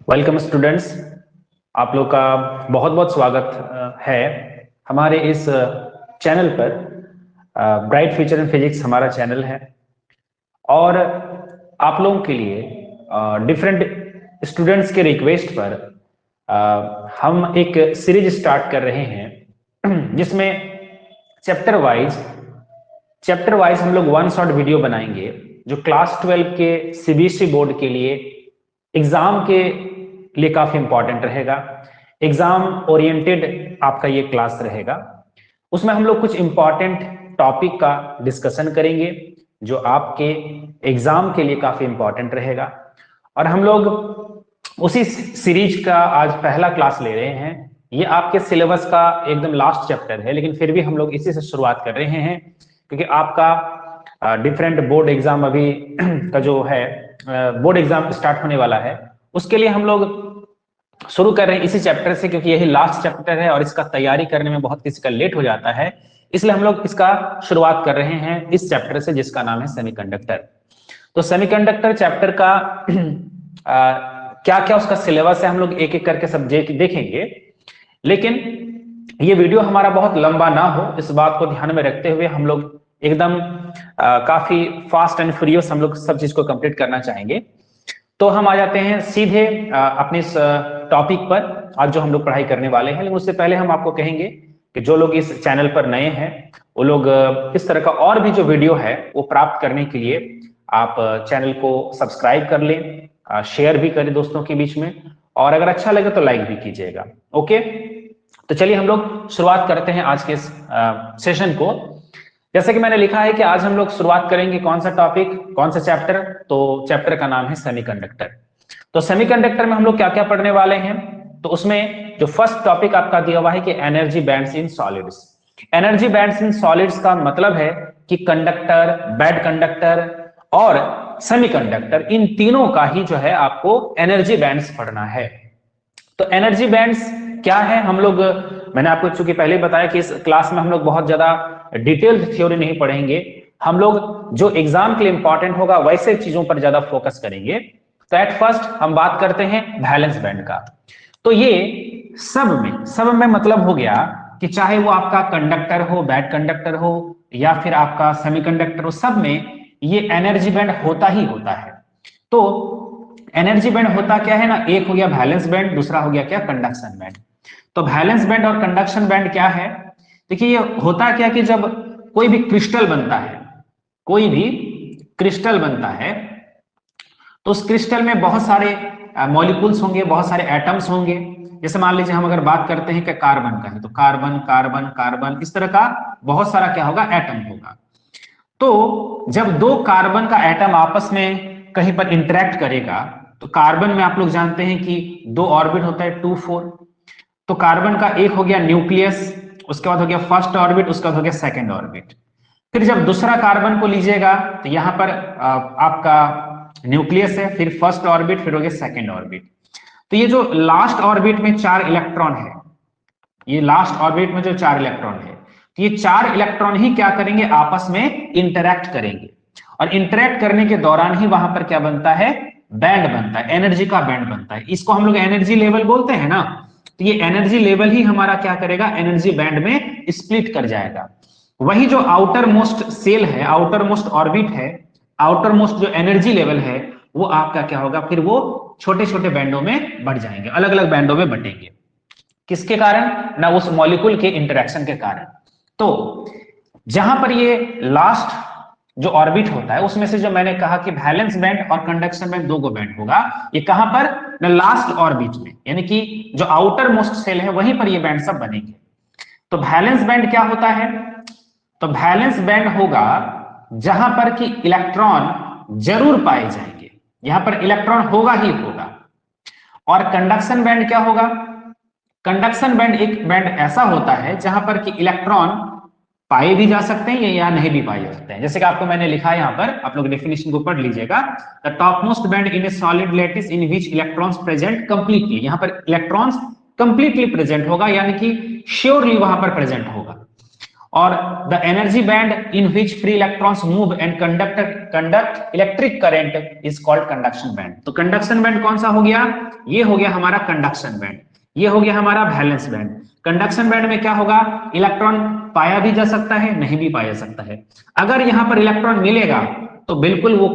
Welcome students. आप लोग का बहुत बहुत स्वागत है हमारे इस चैनल पर। ब्राइट फ्यूचर इन फिजिक्स हमारा चैनल है और आप लोगों के लिए डिफरेंट स्टूडेंट्स के रिक्वेस्ट पर हम एक सीरीज स्टार्ट कर रहे हैं जिसमें चैप्टर वाइज हम लोग वन शॉट वीडियो बनाएंगे जो क्लास 12 के सीबीएसई बोर्ड के लिए एग्जाम के लिए काफी इंपॉर्टेंट रहेगा। एग्जाम ओरिएंटेड आपका ये क्लास रहेगा। उसमें हम लोग कुछ इंपॉर्टेंट टॉपिक का डिस्कशन करेंगे जो आपके एग्जाम के लिए काफी इंपॉर्टेंट रहेगा। और हम लोग उसी सीरीज का आज पहला क्लास ले रहे हैं। ये आपके सिलेबस का एकदम लास्ट चैप्टर है, लेकिन फिर भी हम लोग इसी से शुरुआत कर रहे हैं क्योंकि आपका डिफरेंट बोर्ड एग्जाम अभी का जो है बोर्ड एग्जाम स्टार्ट होने वाला है, उसके लिए हम लोग शुरू कर रहे हैं इसी चैप्टर से, क्योंकि यही लास्ट चैप्टर है और इसका तैयारी करने में बहुत किसी का लेट हो जाता है। इसलिए हम लोग इसका शुरुआत कर रहे हैं इस चैप्टर से जिसका नाम है सेमीकंडक्टर। तो सेमीकंडक्टर चैप्टर का क्या क्या उसका सिलेबस है हम लोग एक एक करके सब्जेक्ट देखेंगे, लेकिन ये वीडियो हमारा बहुत लंबा ना हो इस बात को ध्यान में रखते हुए हम लोग एकदम काफी फास्ट एंड फ्यूरियस हम लोग सब चीज को कंप्लीट करना चाहेंगे। तो हम आ जाते हैं सीधे अपने इस टॉपिक पर आज जो हम लोग पढ़ाई करने वाले हैं। लेकिन उससे पहले हम आपको कहेंगे कि जो लोग इस चैनल पर नए हैं वो लोग इस तरह का और भी जो वीडियो है वो प्राप्त करने के लिए आप चैनल को सब्सक्राइब कर लें, शेयर भी करें दोस्तों के बीच में, और अगर अच्छा लगे तो लाइक भी कीजिएगा। ओके, तो चलिए हम लोग शुरुआत करते हैं आज के इस सेशन को। जैसे कि मैंने लिखा है कि आज हम लोग शुरुआत करेंगे कौन सा टॉपिक, कौन सा चैप्टर, तो चैप्टर का नाम है सेमीकंडक्टर। तो सेमीकंडक्टर में हम लोग क्या क्या पढ़ने वाले हैं, तो उसमें जो फर्स्ट टॉपिक आपका दिया हुआ है कि energy bands in solids. Energy bands in solids का मतलब है कि कंडक्टर, बैड कंडक्टर और सेमीकंडक्टर, इन तीनों का ही जो है आपको एनर्जी बैंड्स पढ़ना है। तो एनर्जी बैंड्स क्या है, हम लोग मैंने आपको चूंकि पहले बताया कि इस क्लास में हम लोग बहुत ज्यादा डिटेल्ड थ्योरी नहीं पढ़ेंगे, हम लोग जो एग्जाम के लिए इंपॉर्टेंट होगा वैसे चीजों पर ज्यादा फोकस करेंगे। तो एट फर्स्ट हम बात करते हैं वैलेंस बैंड का। तो ये सब में मतलब हो गया कि चाहे वो आपका कंडक्टर हो, बैड कंडक्टर हो या फिर आपका सेमीकंडक्टर हो, सब में ये एनर्जी बैंड होता ही होता है। तो एनर्जी बैंड होता क्या है ना, एक हो गया वैलेंस बैंड, दूसरा हो गया क्या, कंडक्शन बैंड। तो वैलेंस बैंड और कंडक्शन बैंड क्या है, देखिए ये होता क्या कि जब कोई भी क्रिस्टल बनता है, कोई भी क्रिस्टल बनता है तो उस क्रिस्टल में बहुत सारे मॉलिक्यूल्स होंगे, बहुत सारे एटम्स होंगे। जैसे मान लीजिए हम अगर बात करते हैं कि कार्बन का है तो कार्बन कार्बन कार्बन, इस तरह का बहुत सारा क्या होगा, एटम होगा। तो जब दो कार्बन का एटम आपस में कहीं पर इंटरेक्ट करेगा तो कार्बन में आप लोग जानते हैं कि दो ऑर्बिट होता है 2 4। तो कार्बन का एक हो गया न्यूक्लियस, उसके बाद हो गया फर्स्ट ऑर्बिट, उसके बाद हो गया सेकंड ऑर्बिट। फिर जब दूसरा कार्बन को लीजिएगा तो यहां पर आपका न्यूक्लियस है, फिर फर्स्ट ऑर्बिट, फिर हो गया सेकंड ऑर्बिट। तो ये जो लास्ट ऑर्बिट में 4 इलेक्ट्रॉन है, ये लास्ट ऑर्बिट में जो 4 इलेक्ट्रॉन है, तो ये 4 इलेक्ट्रॉन ही क्या करेंगे, आपस में इंटरैक्ट करेंगे। और इंटरैक्ट करने के दौरान ही वहां पर क्या बनता है, बैंड बनता है, एनर्जी का बैंड बनता है। इसको हम लोग एनर्जी लेवल बोलते हैं ना। तो ये एनर्जी लेवल ही हमारा क्या करेगा, एनर्जी बैंड में स्प्लिट कर जाएगा। वही जो आउटर मोस्ट सेल है, आउटर मोस्ट ऑर्बिट है, आउटर मोस्ट जो एनर्जी लेवल है, वो आपका क्या होगा, फिर वो छोटे छोटे बैंडों में बढ़ जाएंगे, अलग अलग बैंडों में बटेंगे। किसके कारण ना, उस मॉलिक्यूल के इंटरेक्शन के कारण। तो जहां पर ये लास्ट जो ऑर्बिट होता है उसमें से जो मैंने कहा कि वैलेंस बैंड और कंडक्शन बैंड दो बैंड होगा, ये कहां पर ना, लास्ट ऑर्बिट में, यानी कि जो आउटर मोस्ट सेल है वहीं पर ये बैंड सब बनेंगे। तो वैलेंस बैंड क्या होता है, तो वैलेंस बैंड होगा जहां पर कि इलेक्ट्रॉन जरूर पाए जाएंगे, यहां पर इलेक्ट्रॉन होगा ही होगा। और कंडक्शन बैंड क्या होगा, कंडक्शन बैंड एक बैंड ऐसा होता है जहां पर कि इलेक्ट्रॉन पाए भी जा सकते हैं या नहीं भी पाए जा सकते हैं। जैसे कि आपको मैंने लिखा है यहां पर, आप लोग डेफिनेशन को पढ़ लीजिएगा। The top most band in A solid lattice in which electrons present completely, यहां पर इलेक्ट्रॉन्स कंप्लीटली प्रेजेंट होगा, यानी कि श्योरली वहां पर प्रेजेंट होगा। और the energy band in which free electrons move and conduct electric current is called conduction band. तो कंडक्शन बैंड कौन सा हो गया? ये हो गया हमारा कंडक्शन बैंड, ये हो गया हमारा वैलेंस बैंड। कंडक्शन बैंड में क्या होगा? इलेक्ट्रॉन पाया भी जा सकता है, नहीं भी पाया जा सकता है। अगर यहां पर इलेक्ट्रॉन मिलेगा तो बिल्कुल वो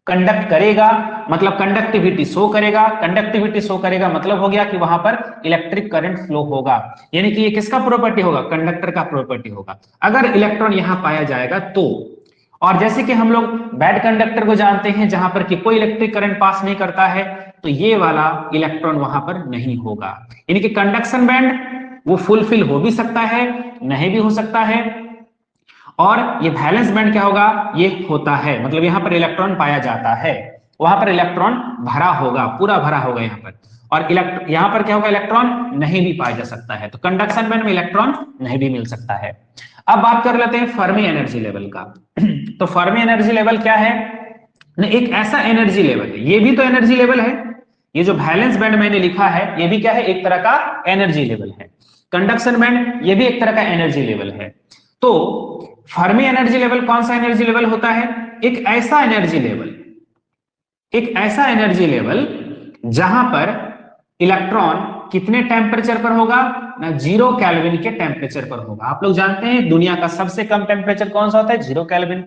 कंडक्ट करेगा, मतलब कंडक्टिविटी शो करेगा। कंडक्टिविटी शो करेगा मतलब हो गया कि वहां पर इलेक्ट्रिक करंट फ्लो होगा, यानी कि ये किसका प्रॉपर्टी होगा? कंडक्टर का प्रॉपर्टी होगा, अगर इलेक्ट्रॉन यहां पाया जाएगा तो। और जैसे कि हम लोग बैड कंडक्टर को जानते हैं, जहां पर कि कोई इलेक्ट्रिक करंट पास नहीं करता है, तो ये वाला इलेक्ट्रॉन वहां पर नहीं होगा। यानी कि कंडक्शन बैंड वो फुलफिल हो भी सकता है, नहीं भी हो सकता है। और ये वैलेंस बैंड क्या होगा? ये होता है, मतलब यहां पर इलेक्ट्रॉन पाया जाता है, वहां पर इलेक्ट्रॉन भरा होगा, पूरा भरा होगा यहां पर। और यहां पर क्या होगा? इलेक्ट्रॉन नहीं भी पाया जा सकता है। तो कंडक्शन बैंड में इलेक्ट्रॉन नहीं भी मिल सकता है। अब बात कर लेते हैं फर्मी एनर्जी लेवल का। तो फर्मी एनर्जी लेवल क्या है? एक ऐसा एनर्जी लेवल है, ये भी तो एनर्जी लेवल है। ये जो वैलेंस बैंड मैंने लिखा है ये भी क्या है? एक तरह का एनर्जी लेवल है। कंडक्शन बैंड ये भी एक तरह का एनर्जी लेवल है। तो फर्मी एनर्जी लेवल कौन सा एनर्जी लेवल होता है? एक ऐसा एनर्जी लेवल जहां पर इलेक्ट्रॉन कितने टेम्परेचर पर होगा ना? 0 केल्विन के टेम्परेचर पर होगा। आप लोग जानते हैं दुनिया का सबसे कम टेम्परेचर कौन सा होता है? 0 केल्विन।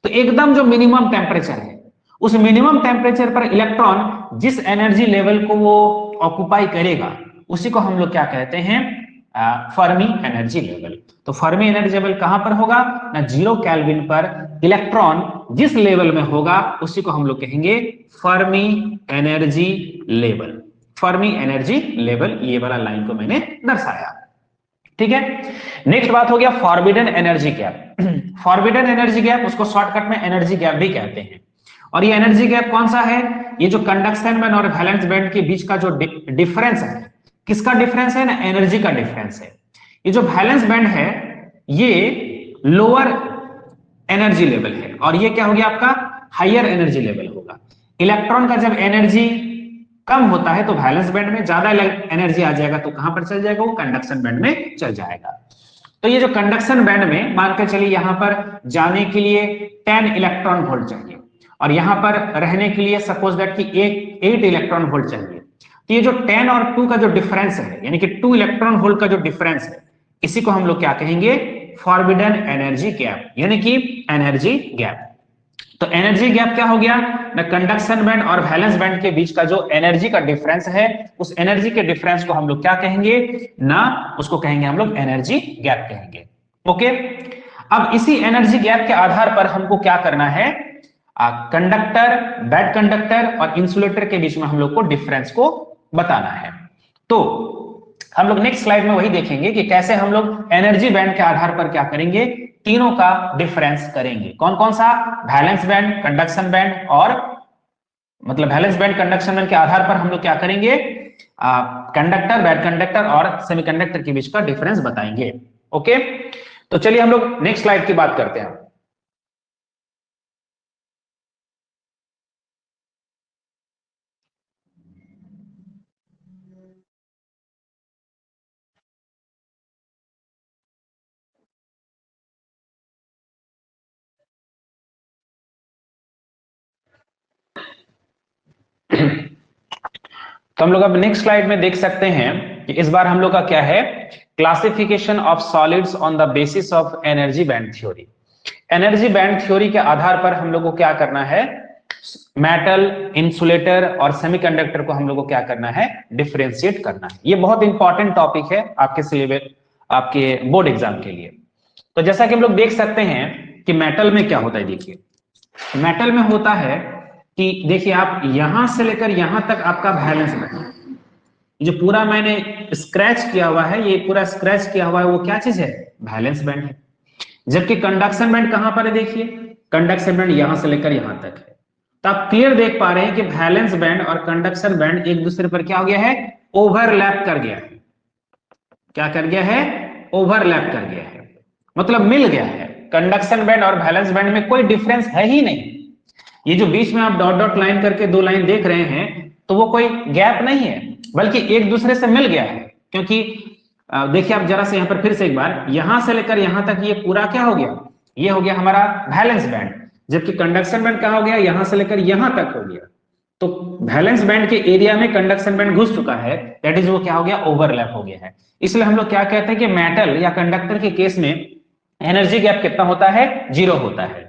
तो एकदम जो मिनिमम टेम्परेचर है, उस मिनिमम टेम्परेचर पर इलेक्ट्रॉन जिस एनर्जी लेवल को वो ऑक्युपाई करेगा, उसी को हम लोग क्या कहते हैं? Fermi energy level. तो फर्मी एनर्जी लेवल कहां पर होगा ना? 0 केल्विन पर इलेक्ट्रॉन जिस लेवल में होगा उसी को हम लोग कहेंगे Fermi energy level. Fermi energy level, ये वाला लाइन को मैंने दर्शाया, ठीक है। नेक्स्ट बात हो गया forbidden energy gap. Forbidden energy gap, उसको शॉर्टकट में एनर्जी गैप भी कहते हैं। और ये एनर्जी गैप कौन सा है? ये जो कंडक्शन बैंड और वैलेंस बैंड के बीच का जो डिफरेंस है, किसका डिफरेंस है ना? एनर्जी का डिफरेंस है। ये जो वैलेंस बैंड है ये लोअर एनर्जी लेवल है, और ये क्या हो गया आपका? हायर एनर्जी लेवल होगा। इलेक्ट्रॉन का जब एनर्जी कम होता है तो वैलेंस बैंड में, ज्यादा एनर्जी आ जाएगा तो कहां पर चल जाएगा? वो कंडक्शन बैंड में चल जाएगा। तो ये जो कंडक्शन बैंड में मान के चलिए यहां पर जाने के लिए 10 इलेक्ट्रॉन वोल्ट चाहिए, और यहां पर रहने के लिए सपोज दैट कि 8 इलेक्ट्रॉन वोल्ट चाहिए। तो ये जो 10 और 2 का जो डिफरेंस है, यानी कि 2 इलेक्ट्रॉन वोल्ट का जो डिफरेंस है, इसी को हम लोग क्या कहेंगे? फॉरबिडन एनर्जी गैप, यानी कि एनर्जी गैप। तो एनर्जी गैप क्या हो गया ना? कंडक्शन बैंड और वैलेंस बैंड के बीच का जो एनर्जी का डिफरेंस है, उस एनर्जी के डिफरेंस को हम लोग क्या कहेंगे ना? उसको कहेंगे हम लोग एनर्जी गैप कहेंगे। ओके, अब इसी एनर्जी गैप के आधार पर हमको क्या करना है? कंडक्टर, बैड कंडक्टर और इंसुलेटर के बीच में हम लोग को डिफरेंस को बताना है। तो हम लोग नेक्स्ट स्लाइड में वही देखेंगे कि कैसे हम लोग एनर्जी बैंड के आधार पर क्या करेंगे? तीनों का डिफरेंस करेंगे। कौन कौन सा? वैलेंस बैंड, कंडक्शन बैंड और मतलब वैलेंस बैंड, कंडक्शन बैंड के आधार पर हम लोग क्या करेंगे? कंडक्टर, बैड कंडक्टर और सेमीकंडक्टर के बीच का डिफरेंस बताएंगे। ओके, तो चलिए हम लोग नेक्स्ट स्लाइड की बात करते हैं। तो हम लोग अब नेक्स्ट स्लाइड में देख सकते हैं कि इस बार हम लोग का क्या है? Classification of solids on the basis of energy band theory. Energy band theory के आधार पर हम लोग को क्या करना है? मेटल, इंसुलेटर और सेमीकंडक्टर को हम लोग को क्या करना है? डिफरेंशिएट करना है। ये बहुत इंपॉर्टेंट टॉपिक है आपके सिलेबस, आपके बोर्ड एग्जाम के लिए। तो जैसा कि हम लोग देख सकते हैं कि मेटल में क्या होता है, देखिए मेटल में होता है कि देखिए आप यहां से लेकर यहां तक आपका वैलेंस बैंड, जो पूरा मैंने स्क्रैच किया हुआ है, ये पूरा स्क्रैच किया हुआ है, वो क्या चीज है? वैलेंस बैंड है। जबकि कंडक्शन बैंड कहां पर है? देखिए कंडक्शन बैंड यहां से लेकर यहां तक है। तो आप क्लियर देख पा रहे हैं कि वैलेंस बैंड और कंडक्शन बैंड एक दूसरे पर क्या हो गया है? ओवरलैप कर गया है। क्या कर गया है? ओवरलैप कर गया है, मतलब मिल गया है। कंडक्शन बैंड और वैलेंस बैंड में कोई डिफरेंस है ही नहीं। ये जो बीच में आप डॉट डॉट लाइन करके 2 लाइन देख रहे हैं, तो वो कोई गैप नहीं है, बल्कि एक दूसरे से मिल गया है। क्योंकि देखिए आप जरा से यहाँ पर फिर से एक बार, यहां से लेकर यहां तक ये पूरा क्या हो गया, ये हो गया हमारा वैलेंस बैंड, जबकि कंडक्शन बैंड कहाँ हो गया, यहां से लेकर यहां तक हो गया। तो वैलेंस बैंड के एरिया में कंडक्शन बैंड घुस चुका है, दैट इज वो क्या हो गया, ओवरलैप हो गया है। इसलिए हम लोग क्या कहते हैं कि मेटल या कंडक्टर के केस में एनर्जी गैप कितना होता है, 0 होता है।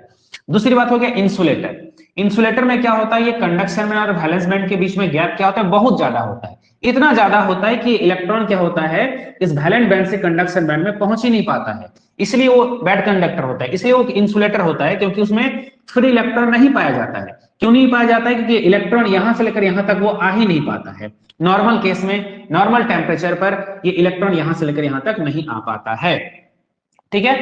दूसरी बात हो गया इंसुलेटर। इंसुलेटर में क्या होता है, ये कंडक्शन बैंड और वैलेंस बैंड के बीच में गैप क्या होता है, बहुत ज्यादा होता है। इतना ज्यादा होता है कि इलेक्ट्रॉन क्या होता है, इस वैलेंस बैंड से कंडक्शन बैंड में पहुंच ही नहीं पाता है, इसलिए वो बैड कंडक्टर होता है। इसलिए वो इंसुलेटर होता है, क्योंकि उसमें फ्री इलेक्ट्रॉन नहीं पाया जाता है। क्यों नहीं पाया जाता है, क्योंकि इलेक्ट्रॉन यहां से लेकर यहां तक वो आ ही नहीं पाता है। नॉर्मल केस में, नॉर्मल टेम्परेचर पर ये इलेक्ट्रॉन यहां से लेकर यहां तक नहीं आ पाता है। ठीक है।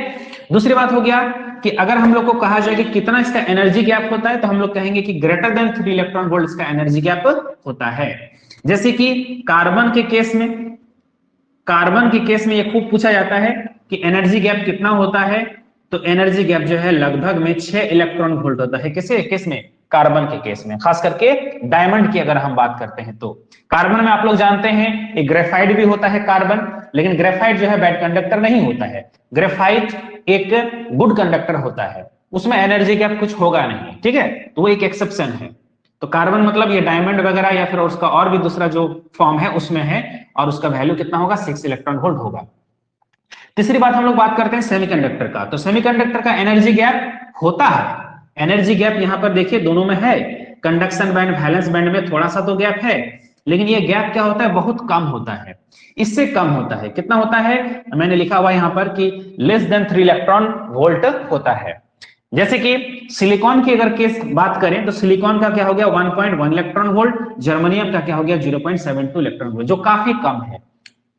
दूसरी बात हो गया कि अगर हम लोग को कहा जाए कि कितना इसका एनर्जी गैप होता है, तो हम लोग कहेंगे कि ग्रेटर देन 3 इलेक्ट्रॉन वोल्ट इसका एनर्जी गैप होता है। जैसे कि कार्बन के केस में, कार्बन के केस में ये खूब पूछा जाता है कि एनर्जी गैप कितना होता है, तो एनर्जी गैप जो है लगभग में 6 इलेक्ट्रॉन वोल्ट होता है। किसे केस में, कार्बन के केस में, खास करके डायमंड की अगर हम बात करते हैं तो। कार्बन में आप लोग जानते हैं एक ग्रेफाइट भी होता है कार्बन, लेकिन ग्रेफाइट जो है बैड कंडक्टर नहीं होता है। ग्रेफाइट एक गुड कंडक्टर होता है, उसमें एनर्जी गैप कुछ होगा नहीं, ठीक है, तो वो एक एक्सेप्शन है। तो कार्बन मतलब ये डायमंड वगैरह या फिर उसका और भी दूसरा जो फॉर्म है उसमें है, और उसका वैल्यू कितना होगा, 6 इलेक्ट्रॉन वोल्ट होगा। तीसरी बात हम लोग बात करते हैं सेमीकंडक्टर का। तो सेमीकंडक्टर का एनर्जी गैप होता है, एनर्जी गैप यहां पर देखिए दोनों में है, कंडक्शन बैंड वैलेंस बैंड में थोड़ा सा तो गैप है, लेकिन ये गैप क्या होता है, बहुत कम होता है, इससे कम होता है। कितना होता है, मैंने लिखा हुआ यहां पर कि लेस देन 3 इलेक्ट्रॉन वोल्ट होता है। जैसे कि सिलिकॉन की अगर केस बात करें तो सिलिकॉन का क्या हो गया 1.1 इलेक्ट्रॉन वोल्ट, जर्मनियम का क्या हो गया 0.72 इलेक्ट्रॉन वोल्ट, जो काफी कम है।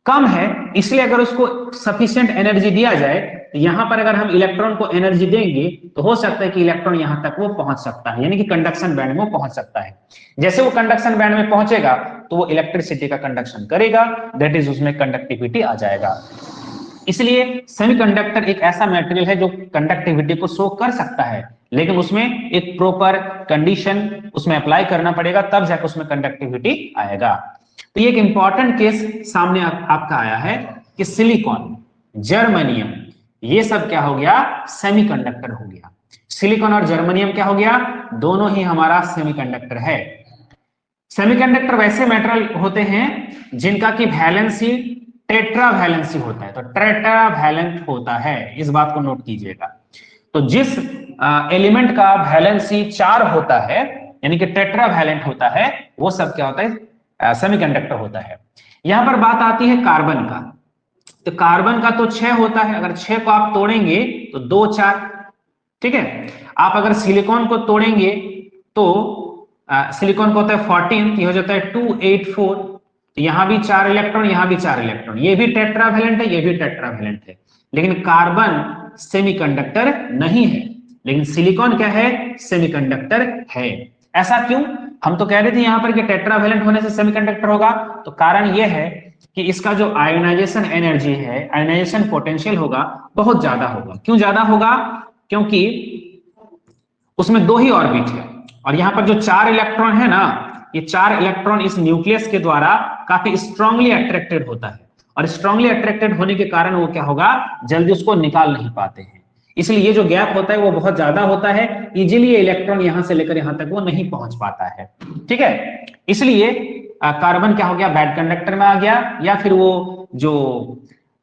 कम है इसलिए अगर उसको सफिशिएंट एनर्जी दिया जाए, तो यहां पर अगर हम इलेक्ट्रॉन को एनर्जी देंगे तो हो सकता है कि इलेक्ट्रॉन यहां तक वो पहुंच सकता है, यानी कि कंडक्शन बैंड में वो पहुंच सकता है। जैसे वो कंडक्शन बैंड में पहुंचेगा तो वो इलेक्ट्रिसिटी का कंडक्शन करेगा, दैट इज उसमें कंडक्टिविटी आ जाएगा। इसलिए सेमीकंडक्टर एक ऐसा मटेरियल है जो कंडक्टिविटी को शो कर सकता है, लेकिन उसमें एक प्रॉपर कंडीशन उसमें अप्लाई करना पड़ेगा, तब जाकर उसमें कंडक्टिविटी आएगा। तो ये एक इंपॉर्टेंट केस सामने आपका आया है कि सिलिकॉन, जर्मनियम, ये सब क्या हो गया, सेमीकंडक्टर हो गया। सिलिकॉन और जर्मनियम क्या हो गया, दोनों ही हमारा सेमीकंडक्टर है। सेमीकंडक्टर वैसे मेटल होते हैं जिनका की वैलेंसी टेट्रा वैलेंसी होता है, तो टेट्रा वैलेंट होता है, इस बात को नोट कीजिएगा। तो जिस एलिमेंट का वैलेंसी 4 होता है, यानी कि टेट्रा वैलेंट होता है, वो सब क्या होता है, सेमीकंडक्टर होता है। यहां पर बात आती है कार्बन का। तो कार्बन का तो 6 होता है, अगर 6 को आप तोड़ेंगे तो 2 4, ठीक है। आप अगर सिलिकॉन को तोड़ेंगे तो सिलिकॉन को होता है 14, ये हो जाता है 2 8 4, तो यहां भी 4 इलेक्ट्रॉन, यहां भी 4 इलेक्ट्रॉन, ये भी टेट्रावैलेंट है, ये भी टेट्रावैलेंट है। लेकिन कार्बन सेमीकंडक्टर नहीं है, लेकिन सिलिकॉन क्या है, सेमीकंडक्टर है। ऐसा क्यों, हम तो कह रहे थे यहां पर कि टेट्रावैलेंट होने से सेमीकंडक्टर होगा, तो कारण यह है कि इसका जो आयोनाइजेशन एनर्जी है, आयोनाइजेशन पोटेंशियल होगा, बहुत ज्यादा होगा। क्यों ज्यादा होगा, क्योंकि उसमें 2 ही ऑर्बिट है, और यहां पर जो 4 इलेक्ट्रॉन है ना, ये 4 इलेक्ट्रॉन इस न्यूक्लियस के द्वारा काफी स्ट्रांगली अट्रैक्टेड होता है, और स्ट्रांगली अट्रैक्टेड होने के कारण वो क्या होगा, जल्दी उसको निकाल नहीं पाते हैं। इसलिए ये जो गैप होता है वो बहुत ज्यादा होता है, इजीली ये इलेक्ट्रॉन यहां से लेकर यहां तक वो नहीं पहुंच पाता है, ठीक है। इसलिए कार्बन क्या हो गया, बैड कंडक्टर में आ गया, या फिर वो जो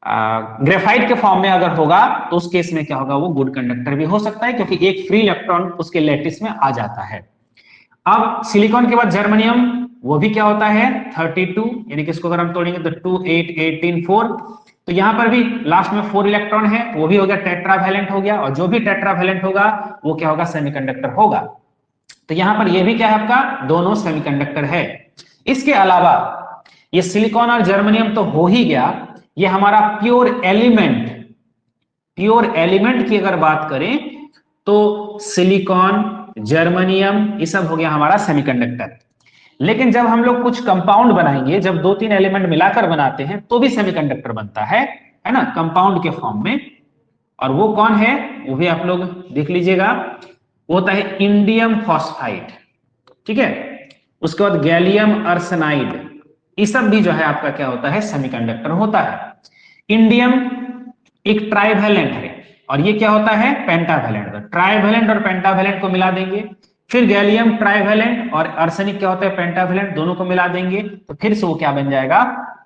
ग्रेफाइट के फॉर्म में अगर होगा तो उस केस में क्या होगा, वो गुड कंडक्टर भी हो सकता है, क्योंकि एक फ्री इलेक्ट्रॉन उसके लैटिस में आ जाता है। अब सिलिकॉन के बाद जर्मनियम, वो भी क्या होता है 32, यानी कि इसको अगर हम तोड़ेंगे तो 2 8 18 4, तो यहां पर भी लास्ट में 4 इलेक्ट्रॉन है, वो भी हो गया टेट्रावैलेंट हो गया, और जो भी टेट्रावैलेंट होगा वो क्या होगा, सेमीकंडक्टर होगा। तो यहां पर ये भी क्या है आपका, दोनों सेमीकंडक्टर है। इसके अलावा ये सिलिकॉन और जर्मनियम तो हो ही गया, ये हमारा प्योर एलिमेंट, प्योर एलिमेंट की अगर बात करें तो सिलिकॉन, जर्मनियम, ये सब हो गया हमारा सेमीकंडक्टर। लेकिन जब हम लोग कुछ कंपाउंड बनाएंगे, जब 2-3 एलिमेंट मिलाकर बनाते हैं तो भी सेमीकंडक्टर बनता है ना, कंपाउंड के फॉर्म में। और वो कौन है, वो भी आप लोग देख लीजिएगा, वो होता है इंडियम फॉस्फाइड, ठीक है। उसके बाद गैलियम आर्सेनाइड, ये सब भी जो है आपका क्या होता है, सेमीकंडक्टर होता है। इंडियम एक ट्राइवैलेंट है और ये क्या होता है, पेंटावैलेंट। तो ट्राइवैलेंट और पेंटावैलेंट को मिला देंगे। फिर गैलियम ट्राइवैलेंट और आर्सेनिक क्या होता है, पेंटावैलेंट, दोनों को मिला देंगे तो फिर से वो क्या बन जाएगा,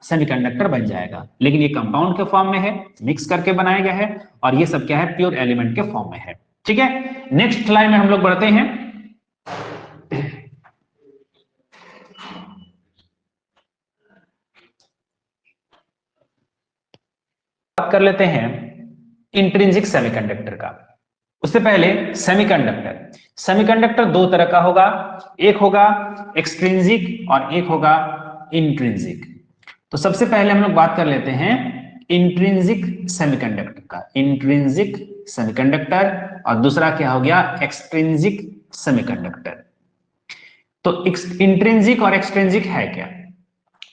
सेमीकंडक्टर बन जाएगा। लेकिन ये कंपाउंड के फॉर्म में है, मिक्स करके बनाया गया है, और ये सब क्या है, प्योर एलिमेंट के फॉर्म में है। ठीक है, नेक्स्ट लाइन में हम लोग बढ़ते हैं। बात कर लेते हैं इंट्रिंसिक सेमीकंडक्टर का। उससे पहले सेमीकंडक्टर दो तरह का होगा, एक होगा एक्सट्रिंसिक और एक होगा इंट्रिंसिक। तो सबसे पहले हम लोग बात कर लेते हैं इंट्रिंसिक सेमीकंडक्टर का, इंट्रिंसिक सेमीकंडक्टर, और दूसरा क्या हो गया, एक्सट्रिंसिक सेमीकंडक्टर। तो इंट्रिंसिक और एक्सट्रिंसिक है क्या?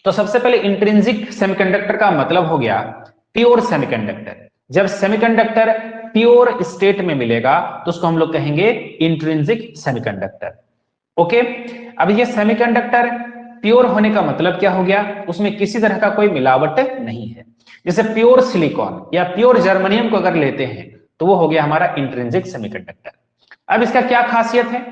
तो सबसे पहले इंट्रिंसिक सेमीकंडक्टर का मतलब हो गया प्योर सेमीकंडक्टर। जब सेमीकंडक्टर प्योर स्टेट में मिलेगा तो उसको हम लोग कहेंगे इंट्रिंसिक सेमीकंडक्टर। ओके, अब ये सेमीकंडक्टर प्योर होने का मतलब क्या हो गया, उसमें किसी तरह का कोई मिलावट नहीं है। जैसे प्योर सिलिकॉन या प्योर जर्मनियम को अगर लेते हैं तो वो हो गया हमारा इंट्रिंसिक सेमीकंडक्टर। अब इसका क्या खासियत है?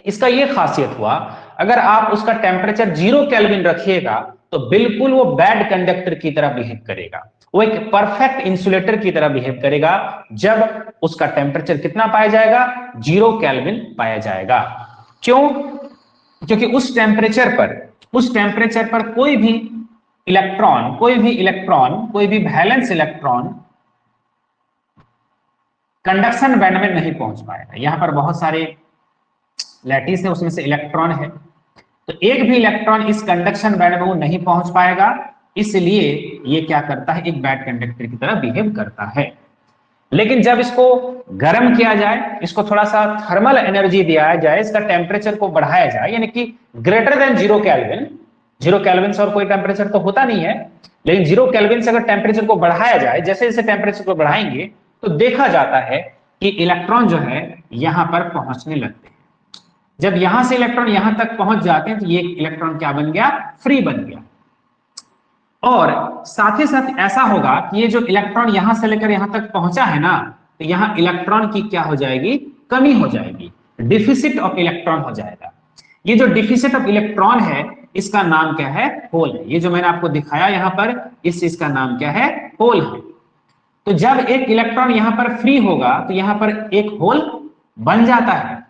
इसका ये खासियत हुआ, अगर आप उसका टेम्परेचर 0 केल्विन रखिएगा तो बिल्कुल वो बैड कंडक्टर की तरह बिहेव करेगा, वो एक परफेक्ट इंसुलेटर की तरह बिहेव करेगा जब उसका टेम्परेचर कितना पाया जाएगा, 0 केल्विन पाया जाएगा। क्यों? क्योंकि उस टेम्परेचर पर कोई भी इलेक्ट्रॉन, कोई भी वैलेंस इलेक्ट्रॉन कंडक्शन बैंड में नहीं पहुंच पाएगा। यहां पर बहुत सारे लैटिस है, उसमें से इलेक्ट्रॉन है, तो एक भी इलेक्ट्रॉन इस कंडक्शन बैंड में वो नहीं पहुंच पाएगा, इसलिए ये क्या करता है, एक बैड कंडक्टर की तरह बिहेव करता है। लेकिन जब इसको गर्म किया जाए, इसको थोड़ा सा थर्मल एनर्जी दिया जाए, इसका टेम्परेचर को बढ़ाया जाए, यानी कि ग्रेटर देन 0 केल्विन, 0 केल्विन से और कोई टेम्परेचर तो होता नहीं है, लेकिन 0 केल्विन से अगर टेम्परेचर को बढ़ाया जाए, जैसे जैसे टेम्परेचर को बढ़ाएंगे तो देखा जाता है कि इलेक्ट्रॉन जो है यहां पर पहुंचने लगते हैं। जब यहां से इलेक्ट्रॉन यहां तक पहुंच जाते हैं तो ये इलेक्ट्रॉन क्या बन गया, फ्री बन गया। और साथ ही साथ ऐसा होगा कि ये जो इलेक्ट्रॉन यहां से लेकर यहां तक पहुंचा है ना, तो यहां इलेक्ट्रॉन की क्या हो जाएगी, कमी हो जाएगी, डिफिसिट ऑफ इलेक्ट्रॉन हो जाएगा। ये जो डिफिसिट ऑफ इलेक्ट्रॉन है इसका नाम क्या है, होल है। ये जो मैंने आपको दिखाया यहां पर, इस चीज का नाम क्या है, होल है। तो जब एक इलेक्ट्रॉन यहां पर फ्री होगा तो यहां पर एक होल बन जाता है।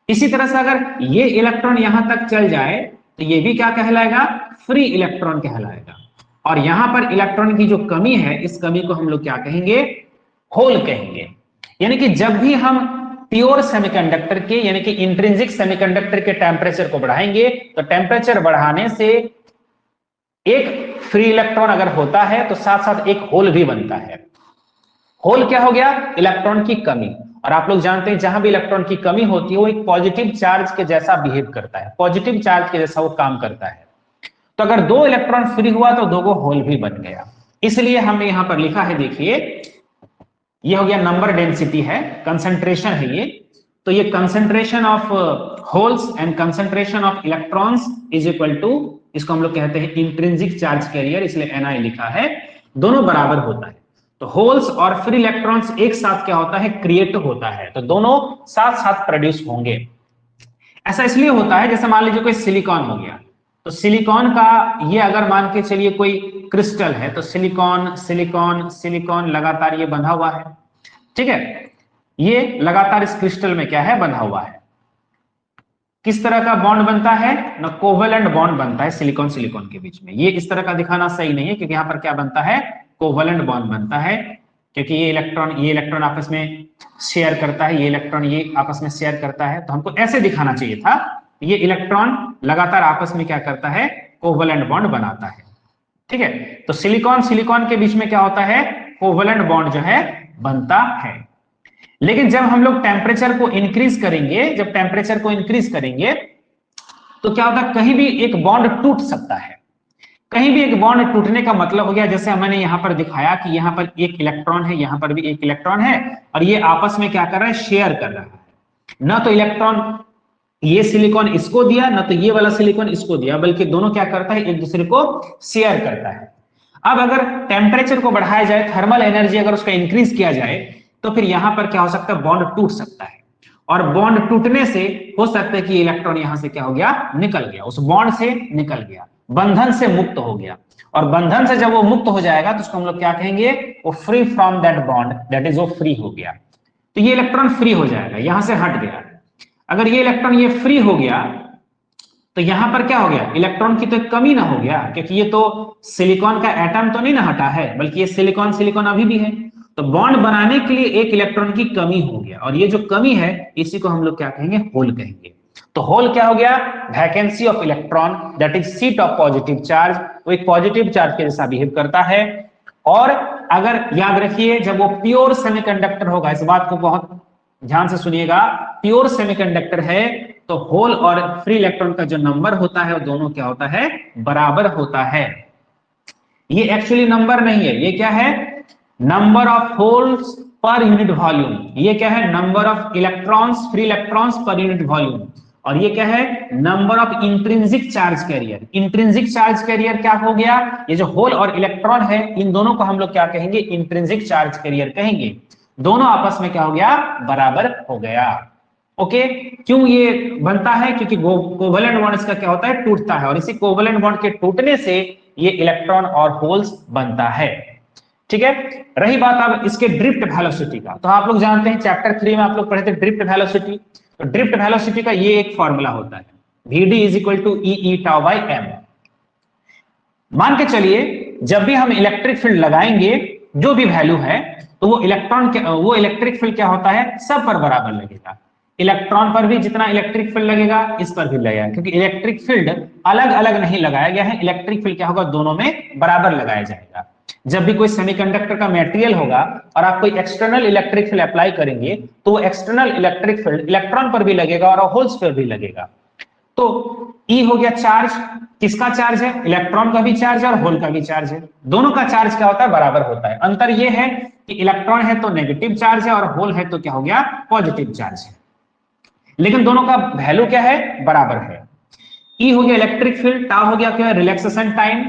इसी तरह से अगर ये इलेक्ट्रॉन यहां तक चल जाए तो ये भी क्या कहलाएगा, फ्री इलेक्ट्रॉन कहलाएगा। और यहां पर इलेक्ट्रॉन की जो कमी है, इस कमी को हम लोग क्या कहेंगे, होल कहेंगे। यानी कि जब भी हम प्योर सेमीकंडक्टर के यानी कि इंट्रिंसिक सेमीकंडक्टर के टेम्परेचर को बढ़ाएंगे तो टेम्परेचर बढ़ाने से एक फ्री इलेक्ट्रॉन अगर होता है तो साथ साथ एक होल भी बनता है। होल क्या हो गया, इलेक्ट्रॉन की कमी। और आप लोग जानते हैं जहां भी इलेक्ट्रॉन की कमी होती है वो एक पॉजिटिव चार्ज के जैसा बिहेव करता है, पॉजिटिव चार्ज के जैसा वो काम करता है। तो अगर 2 इलेक्ट्रॉन फ्री हुआ तो 2 होल भी बन गया। इसलिए हमने यहां पर लिखा है, देखिए ये हो गया नंबर डेंसिटी है, कंसंट्रेशन है ये। तो ये concentration of holes and concentration of electrons is equal to, इसको हम लोग कहते हैं इंट्रिंसिक चार्ज कैरियर, इसलिए Ni लिखा है, दोनों बराबर होता है। तो होल्स और फ्री इलेक्ट्रॉन्स एक साथ क्या होता है, क्रिएट होता है, तो दोनों साथ साथ प्रोड्यूस होंगे। ऐसा इसलिए होता है, जैसे मान लीजिए कोई सिलिकॉन हो गया, तो सिलिकॉन का ये अगर मान के चलिए कोई क्रिस्टल है, तो सिलिकॉन सिलिकॉन सिलिकॉन लगातार ये बंधा हुआ है, ठीक है, ये लगातार इस क्रिस्टल में क्या है, बंधा हुआ है। किस तरह का बॉन्ड बनता है ना, कोवेलेंट बॉन्ड बनता है सिलिकॉन सिलिकॉन के बीच में। ये इस तरह का दिखाना सही नहीं है क्योंकि यहाँ पर क्या बनता है, कोवेलेंट बॉन्ड बनता है, क्योंकि ये इलेक्ट्रॉन आपस में शेयर करता है, ये इलेक्ट्रॉन ये आपस में शेयर करता है। तो हमको ऐसे दिखाना चाहिए था, ये इलेक्ट्रॉन लगातार आपस में क्या करता है, कोवेलेंट बॉन्ड बनाता है, ठीक है। तो सिलिकॉन सिलिकॉन के बीच में क्या होता है, कोवेलेंट बॉन्ड जो है बनता है। लेकिन जब हम लोग टेम्परेचर को इंक्रीज करेंगे, जब टेम्परेचर को इंक्रीज करेंगे तो क्या होता है, कहीं भी एक बॉन्ड टूट सकता है। कहीं भी एक बॉन्ड टूटने का मतलब हो गया, जैसे मैंने यहां पर दिखाया कि यहां पर एक इलेक्ट्रॉन है, यहां पर भी एक इलेक्ट्रॉन है, और ये आपस में क्या कर रहा है, शेयर कर रहा है। ना तो इलेक्ट्रॉन ये सिलिकॉन इसको दिया, ना तो ये वाला सिलिकॉन इसको दिया, बल्कि दोनों क्या करता है, एक दूसरे को शेयर करता है। अब अगर टेम्परेचर को बढ़ाया जाए, थर्मल एनर्जी अगर उसका इंक्रीज किया जाए, तो फिर यहां पर क्या हो सकता है, बॉन्ड टूट सकता है, और बॉन्ड टूटने से हो सकता है कि इलेक्ट्रॉन यहां से क्या हो गया, निकल गया, उस बॉन्ड से निकल गया, बंधन से मुक्त हो गया। और बंधन से जब वो मुक्त हो जाएगा तो उसको हम लोग क्या कहेंगे, वो free from that bond, that is वो फ्री हो गया। तो ये इलेक्ट्रॉन फ्री हो जाएगा, यहां से हट गया। अगर ये इलेक्ट्रॉन ये फ्री हो गया तो यहां पर क्या हो गया, इलेक्ट्रॉन की तो कमी ना हो गया, क्योंकि ये तो सिलिकॉन का एटम तो नहीं ना हटा है, बल्कि ये सिलिकॉन सिलिकॉन अभी भी है। तो बॉन्ड बनाने के लिए एक इलेक्ट्रॉन की कमी हो गया, और ये जो कमी है इसी को हम लोग क्या कहेंगे, होल कहेंगे। तो होल क्या हो गया, vacancy of electron, that is seat of positive charge, वो एक पॉजिटिव चार्ज के जैसा बिहेव करता है। और अगर याद रखिए, जब वो प्योर सेमीकंडक्टर होगा, इस बात को बहुत ध्यान से सुनिएगा, प्योर सेमीकंडक्टर है तो होल और फ्री इलेक्ट्रॉन का जो नंबर होता है वो दोनों क्या होता है, बराबर होता है। ये एक्चुअली नंबर नहीं है, ये क्या है, number of holes per unit volume. ये क्या है, number of electrons, free electrons per unit volume. और ये क्या है, number of intrinsic charge career. Intrinsic charge career क्या हो गया, ये जो होल और इलेक्ट्रॉन है, इन दोनों को हम लोग क्या कहेंगे, इंट्रिंसिक चार्ज कैरियर कहेंगे। दोनों आपस में क्या हो गया, बराबर हो गया। ओके, क्यों ये बनता है, क्योंकि कोवेलेंट बॉन्ड इसका क्या होता है, टूटता है, और इसी कोवेलेंट बॉन्ड के टूटने से ये इलेक्ट्रॉन और होल्स बनता है। ठीक है, रही बात अब इसके ड्रिफ्ट वेलोसिटी का, तो आप लोग जानते हैं चैप्टर 3 में आप लोग पढ़े थे ड्रिफ्ट वेलोसिटी। तो ड्रिफ्ट वेलोसिटी का ये एक फॉर्मूला होता है, Vd is equal to e tau by m. मान के चलिए जब भी हम इलेक्ट्रिक फील्ड लगाएंगे, जो भी वैल्यू है, तो वो इलेक्ट्रिक फील्ड क्या होता है, सब पर बराबर लगेगा। इलेक्ट्रॉन पर भी जितना इलेक्ट्रिक फील्ड लगेगा, इस पर भी लगेगा, क्योंकि इलेक्ट्रिक फील्ड अलग अलग नहीं लगाया गया है, इलेक्ट्रिक फील्ड क्या होगा, दोनों में बराबर लगाया जाएगा। जब भी कोई सेमीकंडक्टर का मटेरियल होगा और आप कोई एक्सटर्नल इलेक्ट्रिक फील्ड अप्लाई करेंगे, तो वो एक्सटर्नल इलेक्ट्रिक फील्ड इलेक्ट्रॉन पर भी लगेगा और होल्स पर भी लगेगा। तो E हो गया चार्ज, किसका चार्ज है, इलेक्ट्रॉन का भी चार्ज है और होल का भी चार्ज है। दोनों का चार्ज क्या होता है, बराबर होता है। अंतर यह है कि इलेक्ट्रॉन है तो नेगेटिव चार्ज है और होल है तो क्या हो गया, पॉजिटिव चार्ज है, लेकिन दोनों का वैल्यू क्या है, बराबर है। E हो गया इलेक्ट्रिक फील्ड, टाउ हो गया क्या, रिलैक्सेशन टाइम,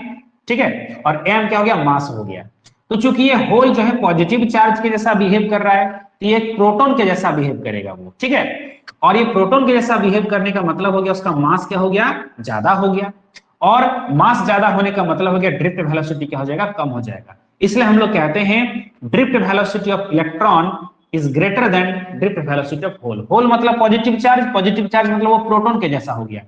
ठीक है, और m क्या हो गया, मास हो गया। तो चूंकि ये होल जो है पॉजिटिव चार्ज के जैसा बिहेव कर रहा है, तो ये प्रोटॉन के जैसा बिहेव करेगा वो, ठीक है, और ये प्रोटॉन के जैसा बिहेव करने का मतलब हो गया उसका मास क्या हो गया, ज्यादा हो गया, और मास ज्यादा होने का मतलब हो गया ड्रिफ्ट वेलोसिटी क्या हो जाएगा, कम हो जाएगा। इसलिए हम लोग कहते हैं drift velocity of electron is greater than drift velocity of hole. Hole मतलब पॉजिटिव चार्ज, पॉजिटिव चार्ज मतलब वो प्रोटॉन के जैसा हो गया।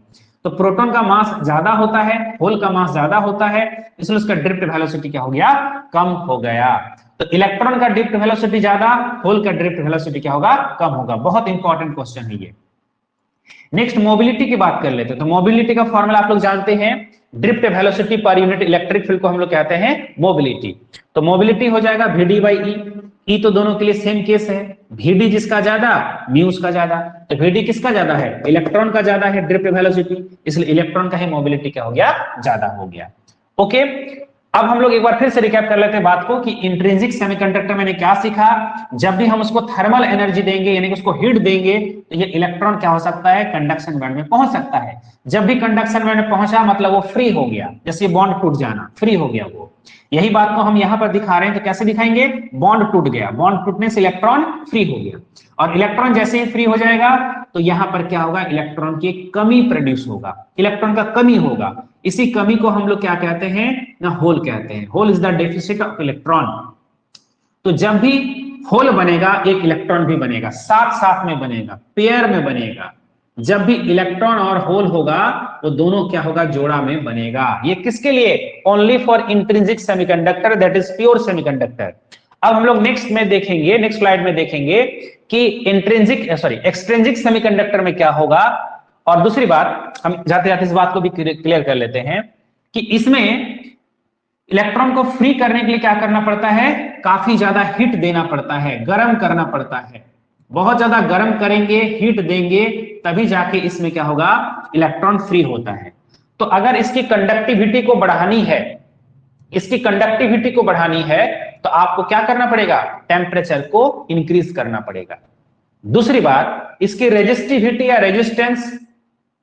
तो प्रोटॉन का मास ज्यादा होता है, होल का मास ज्यादा होता है, इसलिए उसका ड्रिफ्ट वेलोसिटी क्या हो गया, कम हो गया। तो इलेक्ट्रॉन का ड्रिफ्ट वेलोसिटी ज्यादा, होल का ड्रिफ्ट वेलोसिटी क्या होगा, कम होगा। बहुत इंपॉर्टेंट क्वेश्चन है ये। नेक्स्ट मोबिलिटी की बात कर लेते हैं। तो मोबिलिटी का फॉर्मूला आप लोग जानते हैं, drift velocity per unit electric field को हम लोग कहते हैं मोबिलिटी। तो मोबिलिटी हो जाएगा Vd बाई ई। ई तो दोनों के लिए सेम केस है, Vd जिसका ज्यादा, म्यू उसका ज्यादा। तो Vd किसका ज्यादा है, इलेक्ट्रॉन का ज्यादा है ड्रिफ्ट वेलोसिटी, इसलिए इलेक्ट्रॉन का ही मोबिलिटी क्या हो गया, ज्यादा हो गया। ओके, अब हम लोग एक बार फिर से रिकैप कर लेते हैं बात को कि इंट्रिंसिक सेमीकंडक्टर मैंने क्या सीखा। जब भी हम उसको थर्मल एनर्जी देंगे, यानी कि उसको हीट देंगे, तो ये इलेक्ट्रॉन क्या हो सकता है, कंडक्शन बैंड में पहुंच सकता है। जब भी कंडक्शन बैंड में पहुंचा मतलब वो फ्री हो गया, जैसे बॉन्ड टूट जाना, फ्री हो गया वो। यही बात को हम यहां पर दिखा रहे हैं, तो कैसे दिखाएंगे, बॉन्ड टूट गया, बॉन्ड टूटने से इलेक्ट्रॉन फ्री हो गया, और इलेक्ट्रॉन जैसे ही फ्री हो जाएगा तो यहां पर क्या होगा, इलेक्ट्रॉन की कमी प्रोड्यूस होगा, इलेक्ट्रॉन का कमी होगा। इसी कमी को हम लोग क्या कहते हैं ना, होल कहते हैं। Hole is the deficit of electron. तो जब भी होल बनेगा एक इलेक्ट्रॉन भी बनेगा, साथ साथ में बनेगा, पेयर में बनेगा। जब भी इलेक्ट्रॉन और होल होगा वो दोनों क्या होगा, जोड़ा में बनेगा। ये किसके लिए, only for intrinsic semiconductor, that is pure semiconductor. अब हम लोग नेक्स्ट में देखेंगे, नेक्स्ट स्लाइड में देखेंगे कि एक्सट्रिंसिक सेमीकंडक्टर में क्या होगा। और दूसरी बात, हम जाते जाते इस बात को भी क्लियर कर लेते हैं कि इसमें इलेक्ट्रॉन को फ्री करने के लिए क्या करना पड़ता है, काफी ज्यादा हीट देना पड़ता है, गर्म करना पड़ता है। बहुत ज्यादा गर्म करेंगे, हीट देंगे, तभी जाके इसमें क्या होगा, इलेक्ट्रॉन फ्री होता है। तो अगर इसकी कंडक्टिविटी को बढ़ानी है, इसकी कंडक्टिविटी को बढ़ानी है, तो आपको क्या करना पड़ेगा, टेम्परेचर को इंक्रीज करना पड़ेगा। दूसरी बात, इसकी रेजिस्टिविटी या रेजिस्टेंस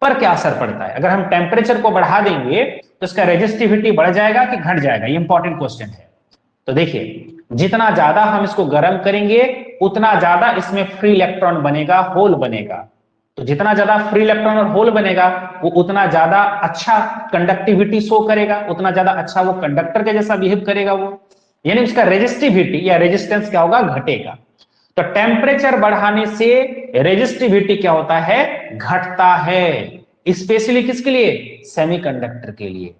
पर क्या असर पड़ता है? अगर हम टेम्परेचर को बढ़ा देंगे तो इसका रेजिस्टिविटी बढ़ जाएगा कि घट जाएगा? ये इंपॉर्टेंट क्वेश्चन है। तो देखिए, जितना ज्यादा हम इसको गर्म करेंगे उतना ज्यादा इसमें फ्री इलेक्ट्रॉन बनेगा, होल बनेगा। तो जितना ज्यादा फ्री इलेक्ट्रॉन और होल बनेगा वो उतना ज्यादा अच्छा कंडक्टिविटी शो करेगा, उतना ज्यादा अच्छा वो कंडक्टर के जैसा बिहेव करेगा वो, यानी उसका रेजिस्टिविटी या रेजिस्टेंस क्या होगा? घटेगा। तो टेम्परेचर बढ़ाने से रेजिस्टिविटी क्या होता है? घटता है। स्पेशली किसके लिए? सेमीकंडक्टर के लिए।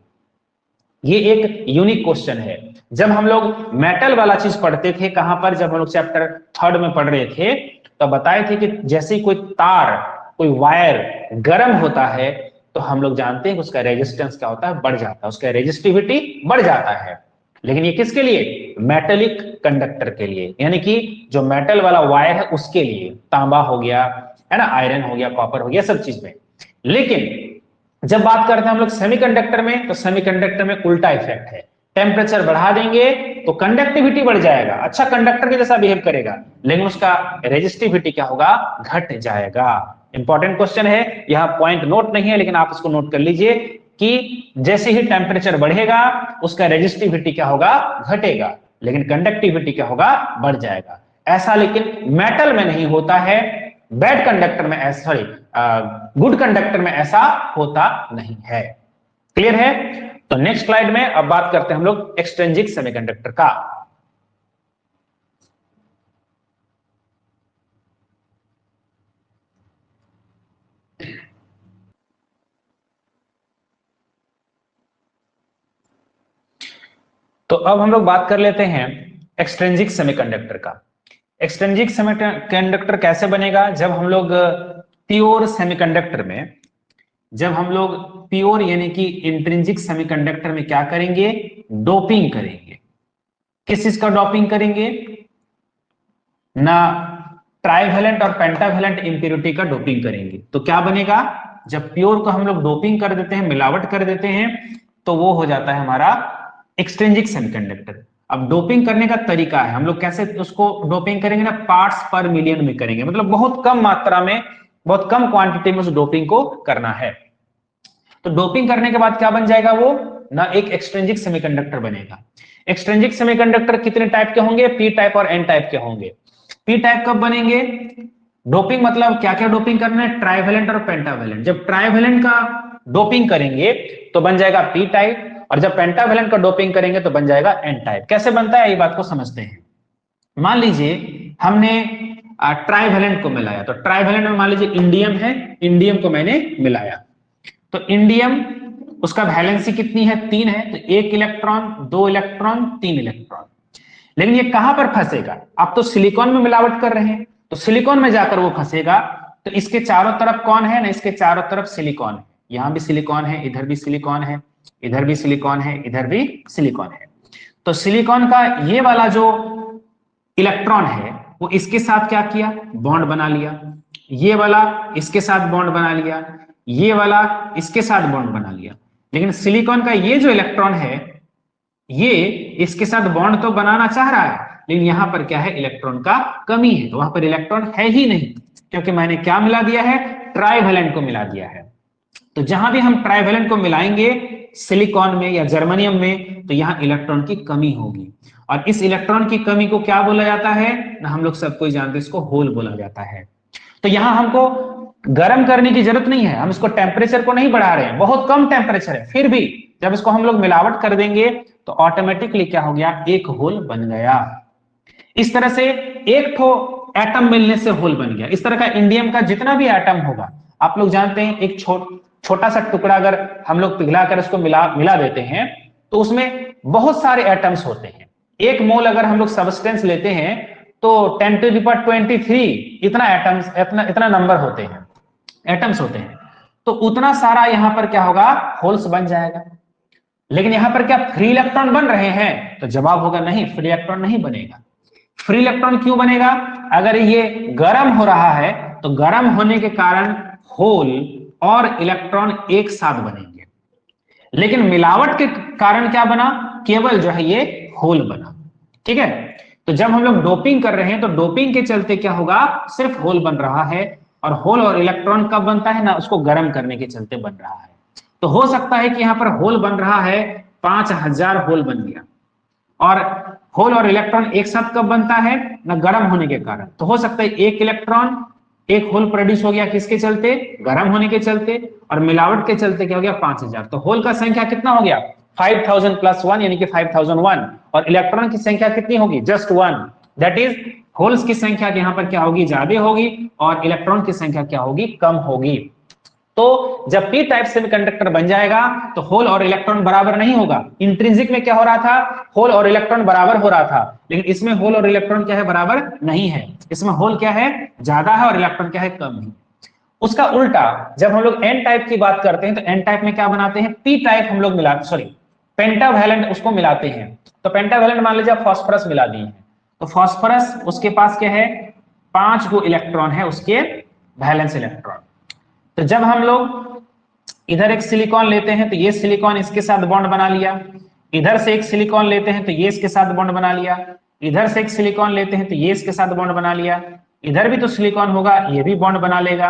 ये एक यूनिक क्वेश्चन है। जब हम लोग मेटल वाला चीज पढ़ते थे, कहां पर? जब हम लोग चैप्टर 3 में पढ़ रहे थे तो बताए थे कि जैसे ही कोई तार, कोई वायर गर्म होता है तो हम लोग जानते हैं कि उसका रेजिस्टेंस क्या होता है? बढ़ जाता है, उसका रेजिस्टिविटी बढ़ जाता है। लेकिन ये किसके लिए? मेटेलिक कंडक्टर के लिए, यानी कि जो मेटल वाला वायर है उसके लिए। तांबा हो गया, है ना, आयरन हो गया, कॉपर हो गया, सब चीज में। लेकिन जब बात करते हैं हम लोग सेमीकंडक्टर में, तो सेमीकंडक्टर में उल्टा इफेक्ट है। टेम्परेचर बढ़ा देंगे तो कंडक्टिविटी बढ़ जाएगा, अच्छा कंडक्टर के जैसा बिहेव करेगा, लेकिन उसका रेजिस्टिविटी क्या होगा? घट जाएगा। इंपॉर्टेंट क्वेश्चन है, यहां पॉइंट नोट नहीं है लेकिन आप इसको नोट कर लीजिए कि जैसे ही टेम्परेचर बढ़ेगा उसका रेजिस्टिविटी क्या होगा? घटेगा, लेकिन कंडक्टिविटी क्या होगा? बढ़ जाएगा। ऐसा लेकिन मेटल में नहीं होता है, बैड कंडक्टर में, सॉरी गुड कंडक्टर में ऐसा होता नहीं है। क्लियर है? तो नेक्स्ट स्लाइड में अब बात करते हैं हम लोग एक्सट्रिंसिक सेमीकंडक्टर का। तो अब हम लोग बात कर लेते हैं एक्सट्रिंसिक सेमीकंडक्टर का। एक्सट्रिंसिक सेमीकंडक्टर कैसे बनेगा? जब हम लोग प्योर सेमीकंडक्टर में, जब हम लोग प्योर यानी कि इंट्रिंसिक सेमीकंडक्टर में क्या करेंगे? डोपिंग करेंगे। किस चीज का डोपिंग करेंगे? ना ट्राइवेलेंट और पेंटावेलेंट इंप्योरिटी का डोपिंग करेंगे। तो क्या बनेगा? जब प्योर को हम लोग डोपिंग कर देते हैं, मिलावट कर देते हैं, तो वो हो जाता है हमारा एक्सट्रिंसिक सेमीकंडक्टर। अब डोपिंग करने का तरीका है, हम लोग कैसे उसको डोपिंग करेंगे ना? पार्ट्स पर मिलियन में करेंगे, मतलब बहुत कम मात्रा में, बहुत कम क्वांटिटी में उस डोपिंग को करना है। तो डोपिंग करने के बाद क्या बन जाएगा? वो ना एक एक्सट्रिंसिक सेमीकंडक्टर बनेगा। एक्सट्रिंसिक सेमीकंडक्टर कितने टाइप के होंगे? पी टाइप और एन टाइप के होंगे। पी टाइप कब बनेंगे? डोपिंग मतलब क्या क्या डोपिंग करना है? ट्राइवेलेंट और पेंटावेलेंट। जब ट्राइवेलेंट का डोपिंग करेंगे तो बन जाएगा पी टाइप, और जब पेंटावेलेंट का डोपिंग करेंगे तो बन जाएगा एन टाइप। कैसे बनता है ये बात को समझते हैं। मान लीजिए हमने ट्राइवेलेंट को मिलाया, तो ट्राइवेलेंट में मान लीजिए इंडियम है, इंडियम को मैंने मिलाया, तो इंडियम उसका वैलेंसी कितनी है? 3 है। तो 1 इलेक्ट्रॉन, 2 इलेक्ट्रॉन, 3 इलेक्ट्रॉन। लेकिन ये कहां पर फंसेगा? आप तो सिलिकॉन में मिलावट कर रहे हैं, तो सिलिकॉन में जाकर वो फंसेगा। तो इसके चारों तरफ कौन है ना? इसके चारों तरफ सिलिकॉन है। यहां भी सिलिकॉन है, इधर भी सिलिकॉन है, इधर भी सिलिकॉन है, इधर भी सिलिकॉन है। तो सिलिकॉन का ये वाला जो इलेक्ट्रॉन है वो इसके साथ क्या किया? बॉन्ड बना लिया। ये वाला इसके साथ बॉन्ड बना लिया, ये वाला इसके साथ बॉन्ड बना लिया। लेकिन सिलिकॉन का ये जो इलेक्ट्रॉन है ये इसके साथ बॉन्ड तो बनाना चाह रहा है, लेकिन यहां पर क्या है? इलेक्ट्रॉन का कमी है, तो वहां पर इलेक्ट्रॉन है ही नहीं, क्योंकि मैंने क्या मिला दिया है? ट्राइवेलेंट को मिला दिया है। तो जहां भी हम ट्राइवेलेंट को मिलाएंगे सिलिकॉन में या जर्मनियम में, तो यहां इलेक्ट्रॉन की कमी होगी, और इस इलेक्ट्रॉन की कमी को क्या बोला जाता है ना? हम लोग सब कोई जानते हैं, इसको होल बोला जाता है। तो यहां हमको गर्म करने की जरूरत नहीं है, हम इसको टेम्परेचर को नहीं बढ़ा रहे हैं, बहुत कम टेम्परेचर है, फिर भी जब इसको हम लोग मिलावट कर देंगे तो ऑटोमेटिकली क्या हो गया? एक होल बन गया। इस तरह से एक ठो एटम मिलने से होल बन गया। इस तरह का इंडियम का जितना भी एटम होगा, आप लोग जानते हैं, एक छोटा सा टुकड़ा अगर हम लोग पिघलाकर उसको मिला देते हैं तो उसमें बहुत सारे एटम्स होते हैं। एक मोल अगर हम लोग सब्सटेंस लेते हैं तो 10⁻23 इतना एटम्स, इतना नंबर होते हैं, एटम्स होते हैं। तो उतना सारा यहां पर क्या होगा? होल्स बन जाएगा। लेकिन यहां पर क्या फ्री इलेक्ट्रॉन बन रहे हैं? तो जवाब होगा नहीं, फ्री इलेक्ट्रॉन नहीं बनेगा। फ्री इलेक्ट्रॉन क्यों बनेगा? अगर ये गर्म हो रहा है तो गर्म होने के कारण होल और इलेक्ट्रॉन एक साथ बनेंगे, लेकिन मिलावट के कारण क्या बना? केवल जो है ये होल बना। ठीक है? तो जब हम लोग डोपिंग कर रहे हैं तो डोपिंग के चलते क्या होगा? सिर्फ होल बन रहा है, और होल और इलेक्ट्रॉन कब बनता है ना, उसको गर्म करने के चलते बन रहा है। तो हो सकता है कि यहाँ पर होल बन रहा है, 5000 होल बन गया, और होल और इलेक्ट्रॉन एक साथ कब बनता है ना, गर्म होने के कारण। तो हो सकता है एक इलेक्ट्रॉन एक होल प्रोड्यूस हो गया, किसके चलते, गर्म होने के चलते, और मिलावट के चलते क्या हो गया, 5000। तो होल का संख्या कितना हो गया, 5000 प्लस 1 यानी कि 5001, और इलेक्ट्रॉन की संख्या कितनी होगी, जस्ट 1, दैट इज होल्स की संख्या यहाँ पर क्या होगी, ज्यादा होगी, और इलेक्ट्रॉन की संख्या क्या होगी, कम होगी। तो जब पी टाइप सेमीकंडक्टर बन जाएगा तो होल और इलेक्ट्रॉन बराबर नहीं होगा। इंट्रिंसिक में क्या हो रहा था, होल और इलेक्ट्रॉन बराबर हो रहा था, लेकिन इसमें होल और इलेक्ट्रॉन क्या है, बराबर नहीं है। इसमें होल क्या है, ज्यादा है, और इलेक्ट्रॉन क्या है, कम है। उसका उल्टा जब हम लोग एन टाइप की बात करते हैं तो एन टाइप में क्या बनाते हैं, पी टाइप हम लोग मिला, सॉरी पेंटावैलेंट उसको मिलाते हैं। तो पेंटावैलेंट मान लीजिए फास्फोरस मिला दिए हैं, तो फास्फोरस उसके पास क्या है, 5 गो इलेक्ट्रॉन है, उसके वैलेंस इलेक्ट्रॉन। तो जब हम लोग इधर एक सिलिकॉन लेते हैं तो ये सिलिकॉन इसके साथ बॉन्ड बना लिया, इधर से एक सिलिकॉन लेते हैं तो ये इसके साथ बॉन्ड बना लिया, इधर से एक सिलिकॉन लेते हैं तो ये इसके साथ बॉन्ड बना लिया, इधर भी तो सिलिकॉन होगा, ये भी बॉन्ड बना लेगा।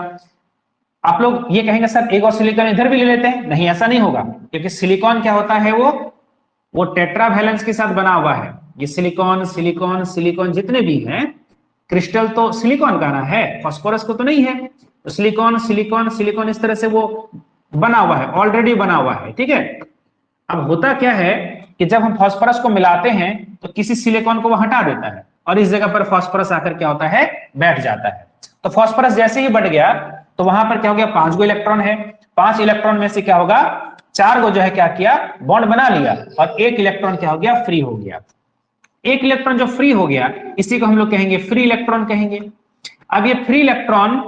आप लोग ये कहेंगे सर एक और सिलिकॉन इधर भी ले लेते हैं, नहीं ऐसा नहीं होगा, क्योंकि सिलिकॉन क्या होता है, वो टेट्रावैलेंस के साथ बना हुआ है। ये सिलिकॉन सिलिकॉन सिलिकॉन जितने भी हैं, क्रिस्टल तो सिलिकॉन का ना है, फास्फोरस को तो नहीं है। तो सिलिकॉन सिलिकॉन सिलिकॉन इस तरह से वो बना हुआ है, ऑलरेडी बना हुआ है, ठीक है। अब होता क्या है कि जब हम फास्फोरस को मिलाते हैं तो किसी सिलिकॉन को वो हटा देता है, और इस जगह पर फास्फोरस आकर क्या होता है, बैठ जाता है। तो फास्फोरस जैसे ही बढ़ गया तो वहां पर क्या हो गया, 5 गो इलेक्ट्रॉन है, 5 इलेक्ट्रॉन में से क्या होगा, 4 गो जो है क्या किया, बॉन्ड बना लिया, और एक इलेक्ट्रॉन क्या हो गया, फ्री हो गया। एक इलेक्ट्रॉन जो फ्री हो गया इसी को हम लोग कहेंगे फ्री इलेक्ट्रॉन कहेंगे। अब ये फ्री इलेक्ट्रॉन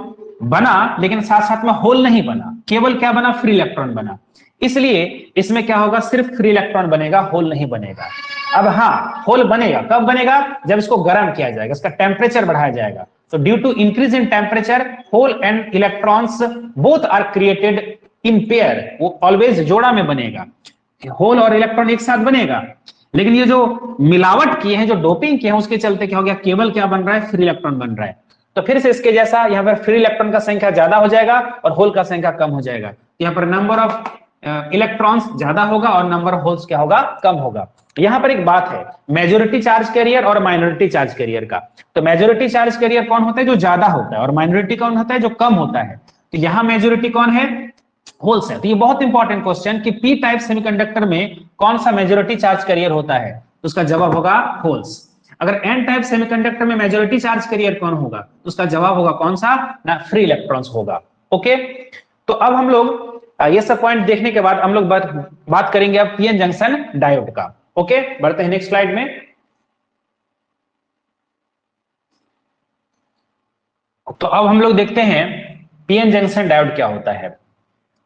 बना, लेकिन साथ साथ में होल नहीं बना, केवल क्या बना, फ्री इलेक्ट्रॉन बना। इसलिए इसमें क्या होगा, सिर्फ फ्री इलेक्ट्रॉन बनेगा, होल नहीं बनेगा। अब हाँ, होल बनेगा, कब बनेगा, जब इसको गर्म किया जाएगा, इसका टेम्परेचर बढ़ाया जाएगा। तो due to increase in temperature hole and electrons both are created in pair, वो ऑलवेज जोड़ा में बनेगा, होल और इलेक्ट्रॉन एक साथ बनेगा। लेकिन ये जो मिलावट किए हैं, जो डोपिंग किए हैं, उसके चलते क्या हो गया, केवल क्या बन रहा है, फ्री इलेक्ट्रॉन बन रहा है। तो फिर से इसके जैसा यहाँ पर फ्री इलेक्ट्रॉन का संख्या ज्यादा हो जाएगा और होल का संख्या कम हो जाएगा। यहाँ पर नंबर ऑफ इलेक्ट्रॉन्स ज्यादा होगा और नंबर ऑफ होल्स क्या होगा, कम होगा। यहाँ पर एक बात है, मेजोरिटी चार्ज कैरियर और माइनॉरिटी चार्ज कैरियर का। तो मेजोरिटी चार्ज कैरियर कौन होता है, जो ज्यादा होता है, और माइनॉरिटी कौन होता है, जो कम होता है। तो यहाँ मेजोरिटी कौन है, होल्स है। तो ये बहुत इंपॉर्टेंट क्वेश्चन कि पी टाइप सेमीकंडक्टर में कौन सा मेजोरिटी चार्ज कैरियर होता है, तो उसका जवाब होगा होल्स। अगर एन टाइप सेमीकंडक्टर में मेजोरिटी चार्ज कैरियर कौन होगा, तो उसका जवाब होगा कौन सा, ना फ्री इलेक्ट्रॉन्स होगा। ओके, तो अब हम लोग ये सब पॉइंट देखने के बाद हम लोग बात करेंगे अब पीएन जंक्शन डायोड का। ओके, बढ़ते हैं नेक्स्ट स्लाइड में। तो अब हम लोग देखते हैं पीएन जंक्शन डायोड क्या होता है।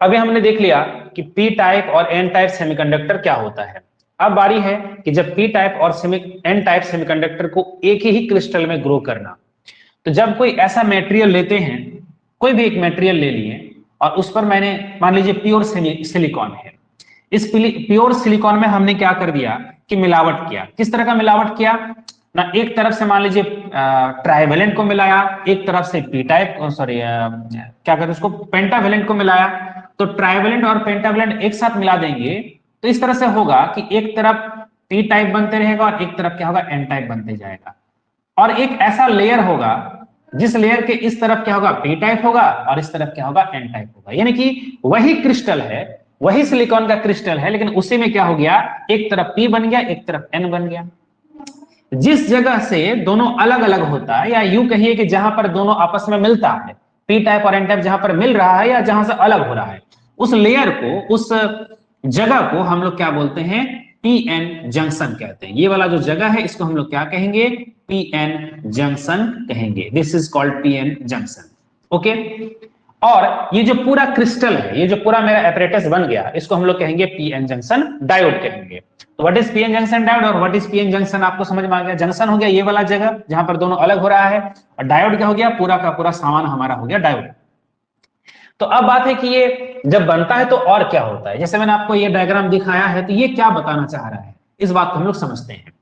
अभी हमने देख लिया कि पी टाइप और एन टाइप सेमीकंडक्टर क्या होता है। अब बारी है कि जब पी टाइप और एन टाइप सेमीकंडक्टर को एक ही क्रिस्टल में ग्रो करना। तो जब कोई ऐसा मटेरियल लेते हैं, कोई भी एक मटेरियल ले लिए और उस पर मैंने मान लीजिए प्योर सिलिकॉन है, इस प्योर सिलिकॉन में हमने क्या कर दिया कि मिलावट किया। किस तरह का मिलावट किया ना, एक तरफ से मान लीजिए ट्राइवेलेंट को मिलाया, एक तरफ से पी टाइप सॉरी क्या कहते हैं उसको, पेंटावेलेंट को मिलाया। तो ट्राइवेलेंट और पेंटावेलेंट एक साथ मिला देंगे तो इस तरह से होगा कि एक तरफ पी टाइप बनते रहेगा और एक तरफ क्या होगा, एन टाइप बनते जाएगा। और एक ऐसा लेयर होगा जिस लेयर के इस तरफ क्या होगा, पी टाइप होगा, और इस तरफ क्या होगा, एन टाइप होगा। यानी कि वही क्रिस्टल है, वही सिलिकॉन का क्रिस्टल है, लेकिन उसी में क्या हो गया, एक तरफ पी बन गया, एक तरफ एन बन गया। जिस जगह से दोनों अलग अलग होता है, या यूं कहिए कि जहां पर दोनों आपस में मिलता है, पी टाइप और एन टाइप जहां पर मिल रहा है या जहां से अलग हो रहा है, उस लेयर को, उस जगह को हम लोग क्या बोलते हैं, पीएन जंक्शन कहते हैं। ये वाला जो जगह है इसको हम लोग क्या कहेंगे, पीएन जंक्शन कहेंगे। This is called PN junction. Okay, और ये जो पूरा क्रिस्टल है, ये जो पूरा मेरा एपरेटस बन गया, इसको हम लोग कहेंगे पीएन जंक्शन डायोड कहेंगे। तो what is PN junction diode और व्हाट इज पीएन जंक्शन, आपको समझ में आ गया। जंक्शन हो गया ये वाला जगह जहां पर दोनों अलग हो रहा है, और डायोड क्या हो गया, पूरा का पूरा सामान हमारा हो गया डायोड। तो अब बात है कि ये जब बनता है तो और क्या होता है। जैसे मैंने आपको ये डायग्राम दिखाया है, तो ये क्या बताना चाह रहा है, इस बात को हम लोग समझते हैं।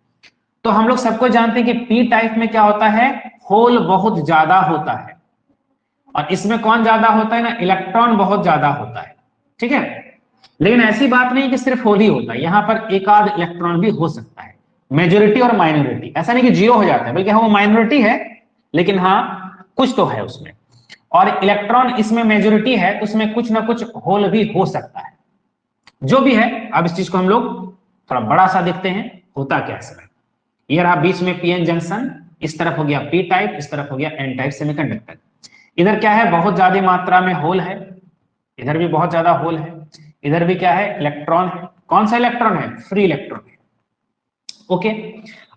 तो हम लोग सबको जानते हैं कि पी टाइप में क्या होता है, होल बहुत ज्यादा होता है, और इसमें कौन ज्यादा होता है ना, इलेक्ट्रॉन बहुत ज्यादा होता है, ठीक है। लेकिन ऐसी बात नहीं कि सिर्फ होल ही होता है, यहां पर एक आध इलेक्ट्रॉन भी हो सकता है, मेजोरिटी और माइनॉरिटी, ऐसा नहीं कि जीरो हो जाता है, बल्कि हाँ वो माइनॉरिटी है, लेकिन हाँ कुछ तो है उसमें। और इलेक्ट्रॉन इसमें मेजोरिटी है तो उसमें कुछ ना कुछ होल भी हो सकता है। जो भी है, अब इस चीज को हम लोग थोड़ा बड़ा सा देखते हैं होता क्या है। ये रहा बीच में पीएन जंक्शन, इस तरफ हो गया पी टाइप, इस तरफ हो गया एन टाइप सेमीकंडक्टर। इधर क्या है, बहुत ज्यादा मात्रा में होल है, इधर भी बहुत ज्यादा होल है, इधर भी क्या है, इलेक्ट्रॉन है। कौन सा इलेक्ट्रॉन है, फ्री इलेक्ट्रॉन है। ओके,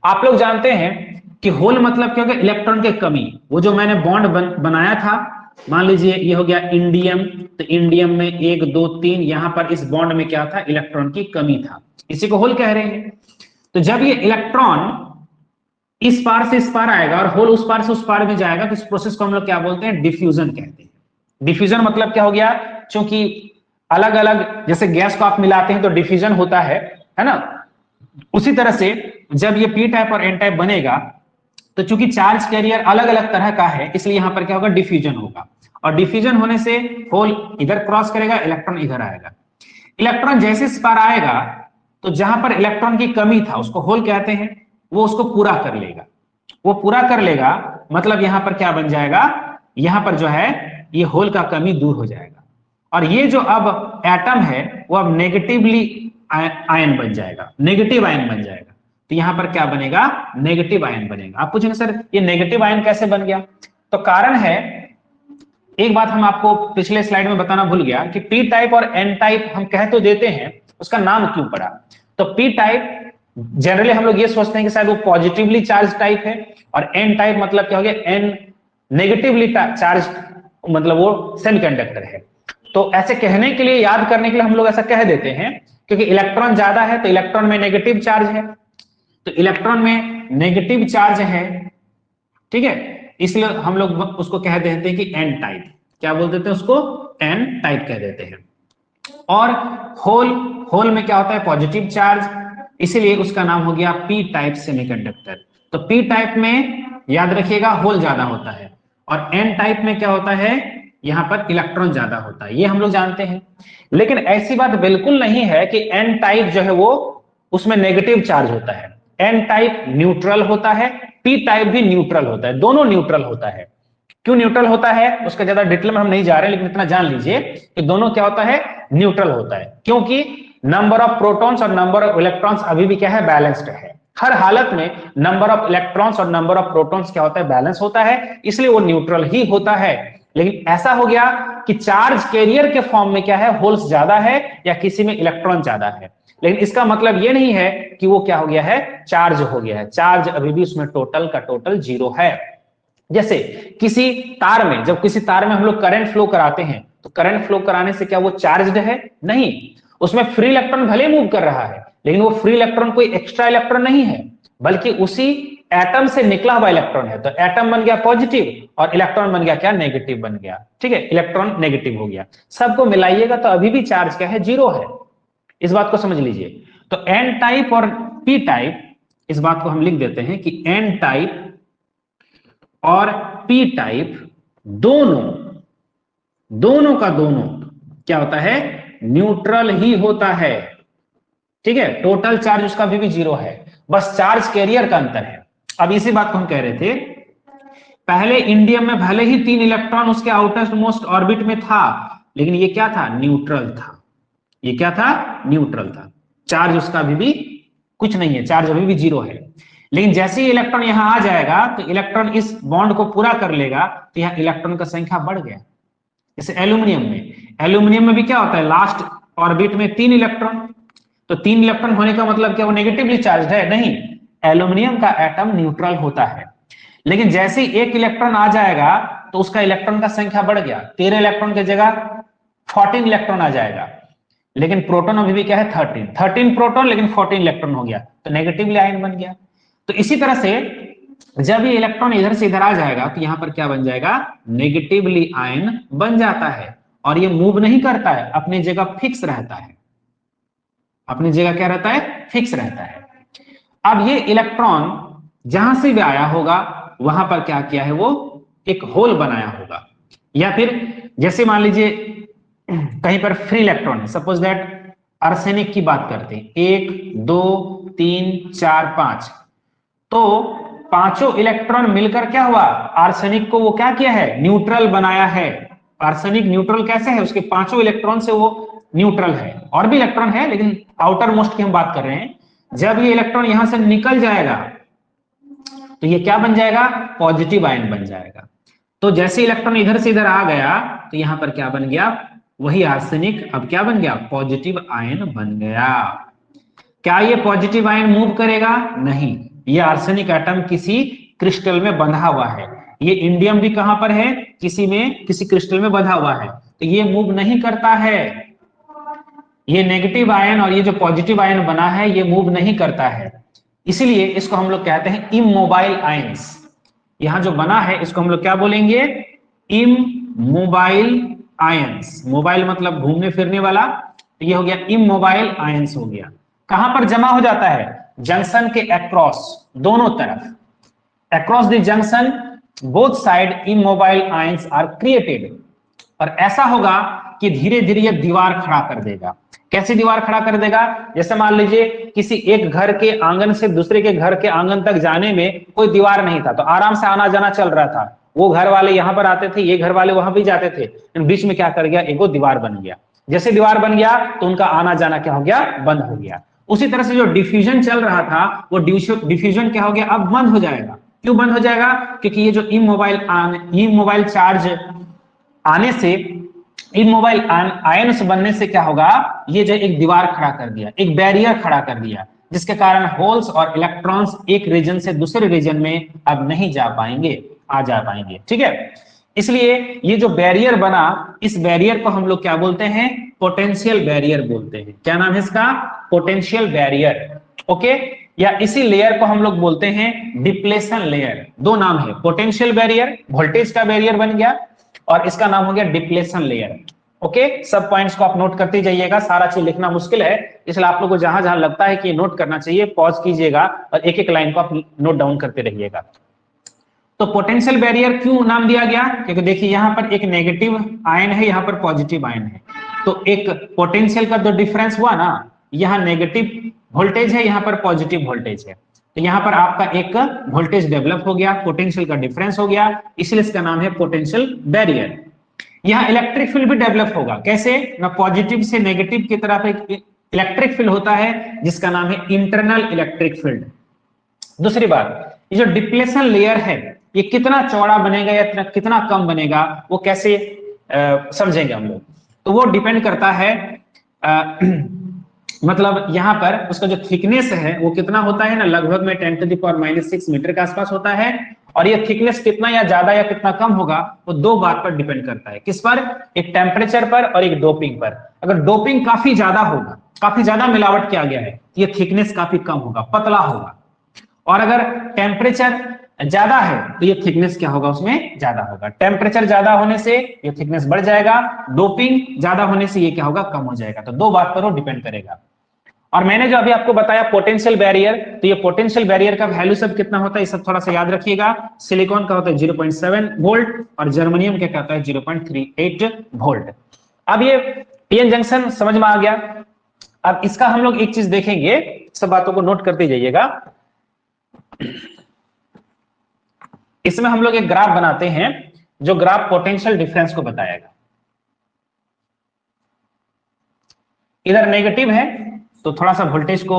आप लोग जानते हैं कि होल मतलब क्या होगा, इलेक्ट्रॉन की कमी। वो जो मैंने बॉन्ड बनाया था, मान लीजिए ये हो गया इंडियम, तो इंडियम में 1 2 3, यहां पर इस बॉन्ड में क्या था, इलेक्ट्रॉन की कमी था, इसी को होल कह रहे हैं। तो जब ये इलेक्ट्रॉन इस पार से इस पार आएगा और होल उस पार से उस पार में जाएगा, तो इस प्रोसेस को हम लोग क्या बोलते हैं, डिफ्यूजन कहते हैं। डिफ्यूजन मतलब क्या हो गया, क्योंकि अलग अलग जैसे गैस को आप मिलाते हैं तो डिफ्यूजन होता है ना, उसी तरह से जब ये पी टाइप और एन टाइप बनेगा, तो चूंकि चार्ज कैरियर अलग अलग तरह का है, इसलिए यहां पर क्या होगा, डिफ्यूजन होगा। और डिफ्यूजन होने से होल इधर क्रॉस करेगा, इलेक्ट्रॉन इधर आएगा। इलेक्ट्रॉन जैसे इस पार आएगा, तो जहां पर इलेक्ट्रॉन की कमी था उसको होल कहते हैं, वो उसको पूरा कर लेगा। वो पूरा कर लेगा मतलब यहां पर क्या बन जाएगा, यहां पर जो है ये होल का कमी दूर हो जाएगा। और ये जो अब एटम है वो अब नेगेटिवली आयन बन जाएगा, नेगेटिव आयन बन जाएगा। तो यहां पर क्या बनेगा, नेगेटिव आयन बनेगा। आप पूछेंगे सर ये नेगेटिव आयन कैसे बन गया, तो कारण है, एक बात हम आपको पिछले स्लाइड में बताना भूल गया कि पी टाइप और एन टाइप हम कह तो देते हैं, उसका नाम क्यों पड़ा। तो पी टाइप जनरली हम लोग ये सोचते हैं कि शायद वो पॉजिटिवली चार्ज टाइप है, और एन टाइप मतलब क्या हो गया, एन नेगेटिवली चार्ज, मतलब वो सेमीकंडक्टर है। तो ऐसे कहने के लिए, याद करने के लिए हम लोग ऐसा कह देते हैं, क्योंकि इलेक्ट्रॉन ज्यादा है तो इलेक्ट्रॉन में नेगेटिव चार्ज है, तो इलेक्ट्रॉन में नेगेटिव चार्ज है, ठीक है, इसलिए हम लोग उसको कह देते हैं कि एन टाइप। क्या बोल देते हैं उसको, एन टाइप कह देते हैं। और होल, होल में क्या होता है, पॉजिटिव चार्ज, इसीलिए उसका नाम हो गया पी टाइप सेमीकंडक्टर। तो पी टाइप में याद रखिएगा होल ज्यादा होता है, और एन टाइप में क्या होता है, यहां पर इलेक्ट्रॉन ज्यादा होता है, ये हम लोग जानते हैं। लेकिन ऐसी बात बिल्कुल नहीं है कि एन टाइप जो है वो उसमें नेगेटिव चार्ज होता है। एन टाइप न्यूट्रल होता है, पी टाइप भी न्यूट्रल होता है, दोनों न्यूट्रल होता है। क्यों न्यूट्रल होता है उसका ज्यादा डिटेल में हम नहीं जा रहे हैं, लेकिन इतना जान लीजिए कि दोनों क्या होता है, न्यूट्रल होता है। क्योंकि नंबर ऑफ प्रोटॉन्स और नंबर ऑफ इलेक्ट्रॉन्स अभी भी क्या है, बैलेंस्ड है। हर हालत में नंबर ऑफ इलेक्ट्रॉन्स और नंबर ऑफ प्रोटॉन्स क्या होता है, बैलेंस होता है, इसलिए वो न्यूट्रल ही होता है। लेकिन ऐसा हो गया कि चार्ज कैरियर के फॉर्म में क्या है, होल्स ज्यादा है या किसी में इलेक्ट्रॉन ज्यादा है, लेकिन इसका मतलब ये नहीं है कि वो क्या हो गया है, चार्ज हो गया है। चार्ज अभी भी उसमें टोटल का टोटल 0 है। जैसे किसी तार में, जब किसी तार में हम लोग करंट फ्लो कराते हैं, तो करंट फ्लो कराने से क्या वो चार्ज्ड है, नहीं, उसमें फ्री इलेक्ट्रॉन भले मूव कर रहा है, लेकिन वो फ्री इलेक्ट्रॉन कोई एक्स्ट्रा इलेक्ट्रॉन नहीं है, बल्कि उसी एटम से निकला हुआ इलेक्ट्रॉन है। तो एटम बन गया पॉजिटिव और इलेक्ट्रॉन बन गया क्या, नेगेटिव बन गया, ठीक है, इलेक्ट्रॉन नेगेटिव हो गया। सबको मिलाइएगा तो अभी भी चार्ज क्या है, 0 है। इस बात को समझ लीजिए। तो एन टाइप और पी टाइप, इस बात को हम लिख देते हैं कि एन टाइप और पी टाइप दोनों, दोनों का दोनों क्या होता है, न्यूट्रल ही होता है, ठीक है। टोटल चार्ज उसका भी 0 है, बस चार्ज कैरियर का अंतर है। अब इसी बात को हम कह रहे थे, पहले इंडियम में भले ही 3 इलेक्ट्रॉन उसके आउटर मोस्ट ऑर्बिट में था, लेकिन ये क्या था, न्यूट्रल था। ये क्या था, न्यूट्रल था, चार्ज उसका अभी भी कुछ नहीं है, चार्ज अभी भी 0 है। लेकिन जैसे ही इलेक्ट्रॉन यहां आ जाएगा तो इलेक्ट्रॉन इस बॉन्ड को पूरा कर लेगा, तो यहां इलेक्ट्रॉन का संख्या बढ़ गया। जैसे एल्यूमिनियम में, एल्यूमिनियम में भी क्या होता है, लास्ट ऑर्बिट में 3 इलेक्ट्रॉन, तो 3 इलेक्ट्रॉन होने का मतलब क्या, वो नेगेटिवली चार्ज है, नहीं, एल्यूमिनियम का एटम न्यूट्रल होता है। लेकिन जैसे ही 1 इलेक्ट्रॉन आ जाएगा तो उसका इलेक्ट्रॉन का संख्या बढ़ गया, 13 इलेक्ट्रॉन की जगह 14 इलेक्ट्रॉन आ जाएगा। लेकिन प्रोटॉन अभी भी क्या है, 13 प्रोटॉन, लेकिन 14 इलेक्ट्रॉन हो गया, तो नेगेटिवली आयन बन गया। तो इसी तरह से जब ये इलेक्ट्रॉन इधर से इधर आ जाएगा तो यहां पर क्या बन जाएगा, नेगेटिवली आयन बन जाता है, और ये मूव नहीं करता है, अपनी जगह फिक्स रहता है, अपनी जगह क्या रहता है, फिक्स रहता है। अब ये इलेक्ट्रॉन जहां से भी आया होगा वहां पर क्या किया है, वो एक होल बनाया होगा। या फिर जैसे मान लीजिए कहीं पर फ्री इलेक्ट्रॉन है, सपोज दैट आर्सेनिक की बात करते हैं, 1 2 3 4 5, तो पांचों इलेक्ट्रॉन मिलकर क्या हुआ, आर्सेनिक को वो क्या किया है, न्यूट्रल बनाया है। आर्सेनिक न्यूट्रल कैसे है, उसके पांचों इलेक्ट्रॉन से वो न्यूट्रल है। और भी इलेक्ट्रॉन है लेकिन आउटर मोस्ट की हम बात कर रहे हैं। जब ये इलेक्ट्रॉन यहां से निकल जाएगा तो ये क्या बन जाएगा, पॉजिटिव आयन बन जाएगा। तो जैसे इलेक्ट्रॉन इधर से इधर आ गया तो यहां पर क्या बन गया, वही आर्सेनिक अब क्या बन गया, पॉजिटिव आयन बन गया। क्या ये पॉजिटिव आयन मूव करेगा, नहीं, ये आर्सेनिक एटम किसी क्रिस्टल में बंधा हुआ है। ये इंडियम भी कहां पर है, किसी क्रिस्टल में बंधा हुआ है, तो ये मूव नहीं करता है। ये नेगेटिव आयन और ये जो पॉजिटिव आयन बना है ये मूव नहीं करता है, इसीलिए इसको हम लोग कहते हैं इमोबाइल आयंस। यहां जो बना है इसको हम लोग क्या बोलेंगे, इमोबाइल आयंस। मोबाइल मतलब घूमने फिरने वाला, तो ये हो गया इमोबाइल आयंस हो गया। कहां पर जमा हो जाता है, जंक्शन के अक्रॉस, दोनों तरफ, across the junction both side immobile ions are created. और ऐसा होगा कि धीरे धीरे ये दीवार खड़ा कर देगा। कैसी दीवार खड़ा कर देगा, जैसे मान लीजिए किसी एक घर के आंगन से दूसरे के घर के आंगन तक जाने में कोई दीवार नहीं था, तो आराम से आना जाना चल रहा था। वो घर वाले यहां पर आते थे, ये घर वाले वहां भी जाते थे, बीच में क्या कर गया, एक दीवार बन गया। जैसे दीवार बन गया तो उनका आना जाना क्या हो गया, बंद हो गया। उसी तरह से जो डिफ्यूजन चल रहा था वो डिफ्यूजन क्या हो गया, अब बंद हो जाएगा। क्यों बंद हो जाएगा, क्योंकि ये जो इमोबाइल चार्ज आने से, इमोबाइल आयन्स बनने से क्या होगा, ये जो एक दीवार खड़ा कर दिया, एक बैरियर खड़ा कर दिया, जिसके कारण होल्स और इलेक्ट्रॉन्स एक रीजन से दूसरे रीजन में अब नहीं जा पाएंगे, आ जा पाएंगे। ठीक है, इसलिए ये जो बैरियर बना, इस बैरियर को हम लोग क्या बोलते हैं, पोटेंशियल बैरियर बोलते हैं। क्या नाम है इसका, पोटेंशियल बैरियर। ओके, या इसी लेयर को हम लोग बोलते हैं डिप्लेशन लेयर। दो नाम है, पोटेंशियल बैरियर, वोल्टेज का बैरियर बन गया, और इसका नाम हो गया डिप्लेशन लेयर। ओके, सब पॉइंट्स को आप नोट करते जाइएगा, सारा चीज लिखना मुश्किल है, इसलिए आप लोग को जहां जहां लगता है कि ये नोट करना चाहिए पॉज कीजिएगा और एक एक लाइन को आप नोट डाउन करते रहिएगा। तो पोटेंशियल बैरियर क्यों नाम दिया गया, क्योंकि देखिए यहां पर एक नेगेटिव आयन है, यहां पर पॉजिटिव आयन है, तो एक पोटेंशियल का जो डिफरेंस हुआ ना, यहाँ नेगेटिव वोल्टेज है, यहाँ पर पॉजिटिव वोल्टेज है, तो यहाँ पर आपका एक वोल्टेज डेवलप हो गया, पोटेंशियल का डिफरेंस हो गया, इसलिए इसका नाम है पोटेंशियल बैरियर। यहाँ इलेक्ट्रिक फील्ड भी डेवलप होगा, कैसे ना, पॉजिटिव से नेगेटिव की तरफ एक इलेक्ट्रिक फील्ड होता है जिसका नाम है इंटरनल इलेक्ट्रिक फील्ड। दूसरी बात, ये जो डिप्लेशन लेयर है ये कितना चौड़ा बनेगा या कितना कम बनेगा, वो कैसे समझेंगे हम लोग, तो वो डिपेंड करता है मतलब यहाँ पर उसका जो थिकनेस है वो कितना होता है ना, लगभग में 10⁻⁻⁶ मीटर के आसपास होता है। और ये थिकनेस कितना या ज्यादा या कितना कम होगा वो दो बात पर डिपेंड करता है, किस पर, एक टेम्परेचर पर और एक डोपिंग पर। अगर डोपिंग काफी ज्यादा होगा, काफी ज्यादा मिलावट किया गया है, ये थिकनेस काफी कम होगा, पतला होगा। और अगर टेम्परेचर ज्यादा है तो ये थिकनेस क्या होगा, उसमें ज्यादा होगा। टेम्परेचर ज्यादा होने से ये थिकनेस बढ़ जाएगा, डोपिंग ज्यादा होने से ये क्या होगा, कम हो जाएगा। तो दो बात पर वो डिपेंड करेगा। और मैंने जो अभी आपको बताया पोटेंशियल बैरियर, तो ये पोटेंशियल बैरियर का वैल्यू सब कितना होता है, ये सब थोड़ा सा याद रखिएगा। सिलिकॉन का होता है 0.7 वोल्ट और जर्मनियम का क्या होता है 0.38 वोल्ट। अब ये पीएन जंक्शन समझ में आ गया। अब इसका हम लोग एक चीज देखेंगे, सब बातों को नोट करते जाइएगा। इसमें हम लोग एक ग्राफ बनाते हैं, जो ग्राफ पोटेंशियल डिफरेंस को बताएगा। इधर नेगेटिव है तो थोड़ा सा वोल्टेज को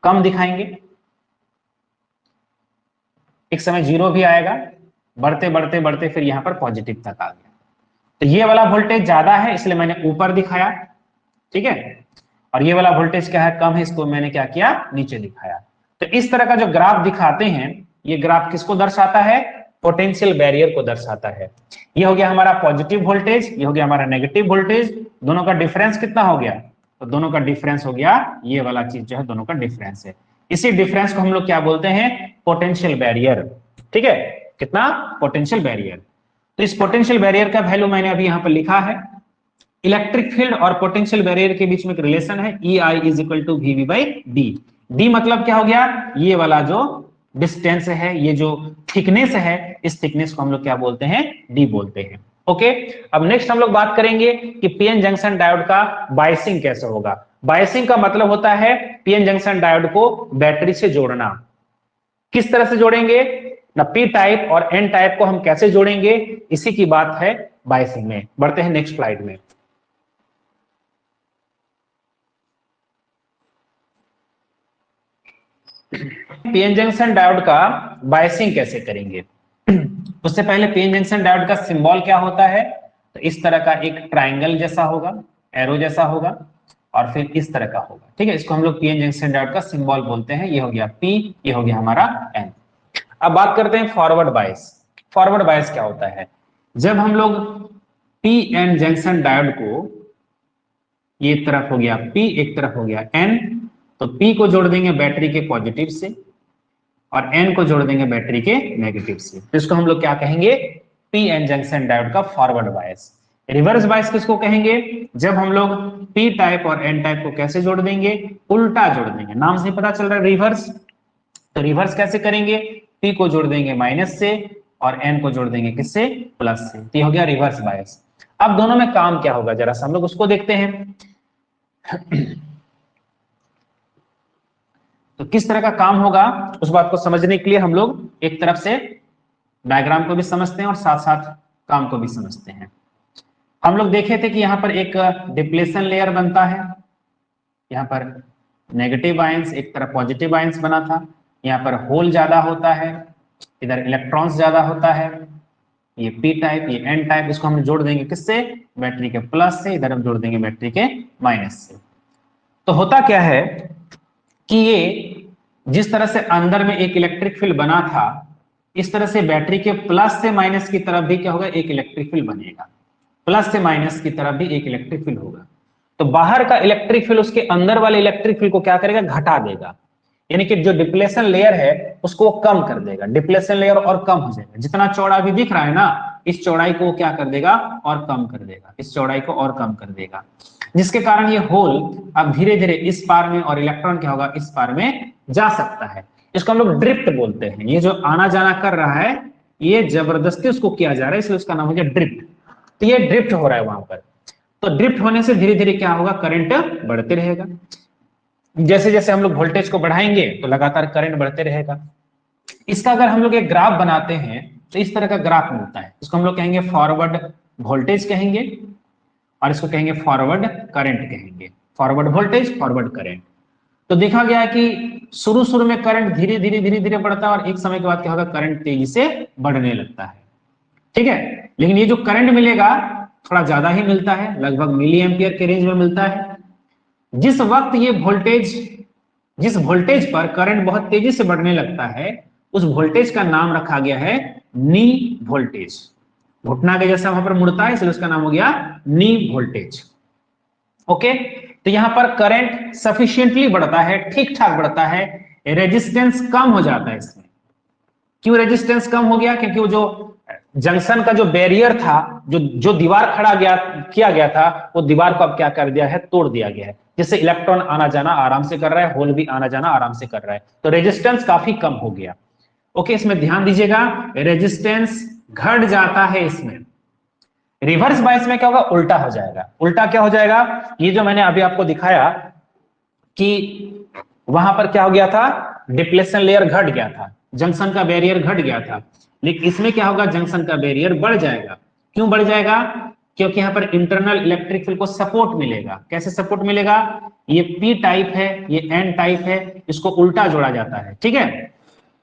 कम दिखाएंगे, एक समय जीरो भी आएगा, बढ़ते बढ़ते बढ़ते फिर यहां पर पॉजिटिव तक आ गया। तो ये वाला वोल्टेज ज्यादा है इसलिए मैंने ऊपर दिखाया, ठीक है, और ये वाला वोल्टेज क्या है, कम है, इसको मैंने क्या किया, नीचे दिखाया। तो इस तरह का जो ग्राफ दिखाते हैं, ये ग्राफ किसको दर्शाता है, पोटेंशियल बैरियर को दर्शाता है। ये हो गया हमारा पॉजिटिव वोल्टेज, ये हो गया हमारा नेगेटिव वोल्टेज, दोनों का डिफरेंस कितना हो गया, तो दोनों का डिफरेंस हो गया, ये वाला चीज जो है दोनों का डिफरेंस है। इसी डिफरेंस को हम लोग क्या बोलते हैं, पोटेंशियल बैरियर। ठीक है, कितना, पोटेंशियल बैरियर। तो इस पोटेंशियल बैरियर का वैल्यू मैंने अभी यहां पर लिखा है। इलेक्ट्रिक फील्ड और पोटेंशियल बैरियर के बीच में एक रिलेशन है, EI = VV/D। डी मतलब क्या हो गया, ये वाला जो डिस्टेंस है, ये जो थिकनेस है, इस थिकनेस को हम लोग क्या बोलते हैं, डी बोलते हैं। ओके, अब नेक्स्ट हम लोग बात करेंगे कि पीएन जंक्शन डायोड का बायसिंग कैसे होगा। बायसिंग का मतलब होता है पीएन जंक्शन डायोड को बैटरी से जोड़ना। किस तरह से जोड़ेंगे ना, पी टाइप और एन टाइप को हम कैसे जोड़ेंगे, इसी की बात है बायसिंग में। बढ़ते हैं नेक्स्ट स्लाइड में। पीएन जंक्शन डायोड का बायसिंग कैसे करेंगे, उससे पहले पीएन जंक्शन डायोड का सिंबल क्या होता है, तो इस तरह का एक ट्राइंगल जैसा होगा, एरो जैसा होगा, और फिर इस तरह का होगा। ठीक है, इसको हम लोग पीएन जंक्शन डायोड का सिंबल बोलते हैं। ये हो गया पी, ये हो गया हमारा एन। अब बात करते हैं फॉरवर्ड बायस। फॉरवर्ड बायस क्या होता है, जब हम लोग पी एन जंक्शन डायोड को, ये एक तरफ हो गया पी, एक तरफ हो गया एन, तो पी को जोड़ देंगे बैटरी के पॉजिटिव से और एन को जोड़ देंगे बैटरी के नेगेटिव से, तो इसको हम लोग क्या कहेंगे, पी एन जंक्शन डायोड का फॉरवर्ड बायस। रिवर्स बायस किसको कहेंगे, जब हम लोग पी टाइप और एन टाइप को कैसे जोड़ देंगे, उल्टा जोड़ देंगे। नाम से पता चल रहा है रिवर्स, तो रिवर्स कैसे करेंगे, पी को जोड़ देंगे माइनस से और एन को जोड़ देंगे किससे, प्लस से, तो ये हो गया रिवर्स बायस। अब दोनों में काम क्या होगा जरा सा हम लोग उसको देखते हैं। तो किस तरह का काम होगा उस बात को समझने के लिए हम लोग एक तरफ से डायग्राम को भी समझते हैं और साथ साथ काम को भी समझते हैं। हम लोग देखे थे कि यहाँ पर एक डिप्लेशन लेयर बनता है, यहाँ पर नेगेटिव आयंस, एक तरफ पॉजिटिव आयंस बना था, यहाँ पर होल ज्यादा होता है, इधर इलेक्ट्रॉन्स ज्यादा होता है, ये पी टाइप ये एन टाइप, इसको हम जोड़ देंगे किससे, बैटरी के प्लस से, इधर हम जोड़ देंगे बैटरी के माइनस से। तो होता क्या है कि ये जिस तरह से अंदर में एक इलेक्ट्रिक फील्ड बना था, इस तरह से बैटरी के प्लस से माइनस की तरफ भी क्या होगा, एक इलेक्ट्रिक फील्ड बनेगा। प्लस से माइनस की तरफ भी एक इलेक्ट्रिक फील्ड होगा। तो बाहर का इलेक्ट्रिक फील्ड उसके अंदर वाले इलेक्ट्रिक फील्ड को क्या करेगा, घटा देगा, यानी कि जो डिप्लेशन लेयर है उसको कम कर देगा। डिप्लेशन लेयर और कम हो जाएगा, जितना चौड़ा भी दिख रहा है ना, इस चौड़ाई को क्या कर देगा और कम कर देगा, इस चौड़ाई को और कम कर देगा, जिसके कारण ये होल अब धीरे धीरे इस पार में और इलेक्ट्रॉन क्या होगा, इस पार में जा सकता है। इसको हम लोग ड्रिफ्ट बोलते हैं। ये जो आना जाना कर रहा है ये जबरदस्ती उसको किया जा रहा है, इसलिए उसका नाम हो गया ड्रिफ्ट। तो ये ड्रिफ्ट हो रहा है वहां पर। तो ड्रिफ्ट होने से धीरे धीरे क्या होगा, करंट बढ़ते रहेगा। जैसे जैसे हम लोग वोल्टेज को बढ़ाएंगे तो लगातार करंट बढ़ते रहेगा। इसका अगर हम लोग एक ग्राफ बनाते हैं तो इस तरह का ग्राफ मिलता है, इसको हम लोग कहेंगे फॉरवर्ड वोल्टेज कहेंगे और इसको कहेंगे फॉरवर्ड करंट कहेंगे। Forward voltage, forward current. तो देखा गया है कि शुरू में करंट धीरे धीरे बढ़ता है और एक समय के बाद क्या होगा, करंट तेजी से बढ़ने लगता है। ठीक है, लेकिन ये जो करंट मिलेगा थोड़ा ज्यादा ही मिलता है, लगभग मिली एम्पियर के रेंज में मिलता है। जिस वक्त ये वोल्टेज, जिस वोल्टेज पर करंट बहुत तेजी से बढ़ने लगता है, उस वोल्टेज का नाम रखा गया है नी वोल्टेज। घुटना के जैसा वहां पर मुड़ता है, इसलिए उसका नाम हो गया नी वोल्टेज। ओके, तो यहां पर करंट सफिशिएंटली बढ़ता है, ठीक ठाक बढ़ता है, रेजिस्टेंस कम हो जाता है इसमें। क्यों रेजिस्टेंस कम हो गया, क्योंकि वो जो जंक्शन का जो बैरियर था, जो दीवार खड़ा किया गया था, वो दीवार को अब क्या कर दिया है, तोड़ दिया गया है, जिससे इलेक्ट्रॉन आना जाना आराम से कर रहा है, होल भी आना जाना आराम से कर रहा है। तो रेजिस्टेंस काफी कम हो गया। ओके, इसमें ध्यान दीजिएगा, रेजिस्टेंस घट जाता है इसमें। रिवर्स बायस में क्या होगा, उल्टा हो जाएगा। उल्टा क्या हो जाएगा, ये जो मैंने अभी आपको दिखाया कि वहां पर क्या हो गया था, डिप्लेशन लेयर घट गया था, जंक्शन का बैरियर घट गया था, लेकिन इसमें क्या होगा, जंक्शन का बैरियर बढ़ जाएगा। क्यों बढ़ जाएगा, क्योंकि यहाँ पर इंटरनल इलेक्ट्रिक फील्ड को सपोर्ट मिलेगा। कैसे सपोर्ट मिलेगा, ये पी टाइप है, ये एन टाइप है, इसको उल्टा जोड़ा जाता है। ठीक है,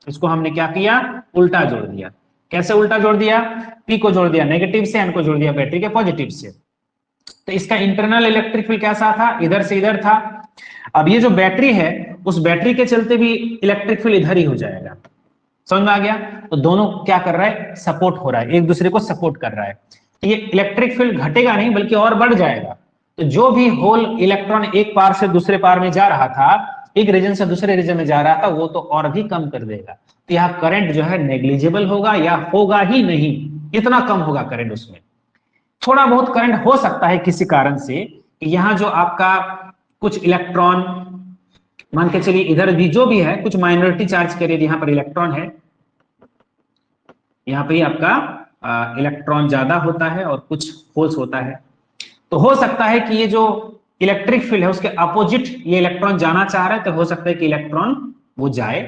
इसको हमने क्या किया, उल्टा जोड़ दिया। कैसे उल्टा जोड़ दिया, पी को जोड़ दिया नेगेटिव से, एन को जोड़ दिया बैटरी के पॉजिटिव से। तो इसका इंटरनल इलेक्ट्रिक फील्ड कैसा था, इधर से इधर था। अब ये जो बैटरी है, उस बैटरी के चलते भी इलेक्ट्रिक फील्ड इधर ही हो जाएगा। समझ में आ गया, तो दोनों क्या कर रहा है, सपोर्ट हो रहा है, एक दूसरे को सपोर्ट कर रहा है। तो ये इलेक्ट्रिक फील्ड घटेगा नहीं बल्कि और बढ़ जाएगा। तो जो भी होल इलेक्ट्रॉन एक पार से दूसरे पार में जा रहा था, एक रीजन से दूसरे रीजन में जा रहा था, वो तो और भी कम कर देगा। तो यहाँ करंट जो है नेग्लिजिबल होगा या होगा ही नहीं, इतना कम होगा करंट। उसमें थोड़ा बहुत करंट हो सकता है किसी कारण से, कि यहाँ जो आपका कुछ इलेक्ट्रॉन, मान के चलिए इधर भी जो भी है कुछ माइनॉरिटी चार्ज करिए, यहाँ पर इलेक्ट्रॉन है, यहाँ पे आपका इलेक्ट्रॉन ज्यादा होता है और कुछ होल्स होता है। तो हो सकता है कि ये जो इलेक्ट्रिक फील्ड है उसके अपोजिट ये इलेक्ट्रॉन जाना चाह रहा है, तो हो सकता है कि इलेक्ट्रॉन वो जाए।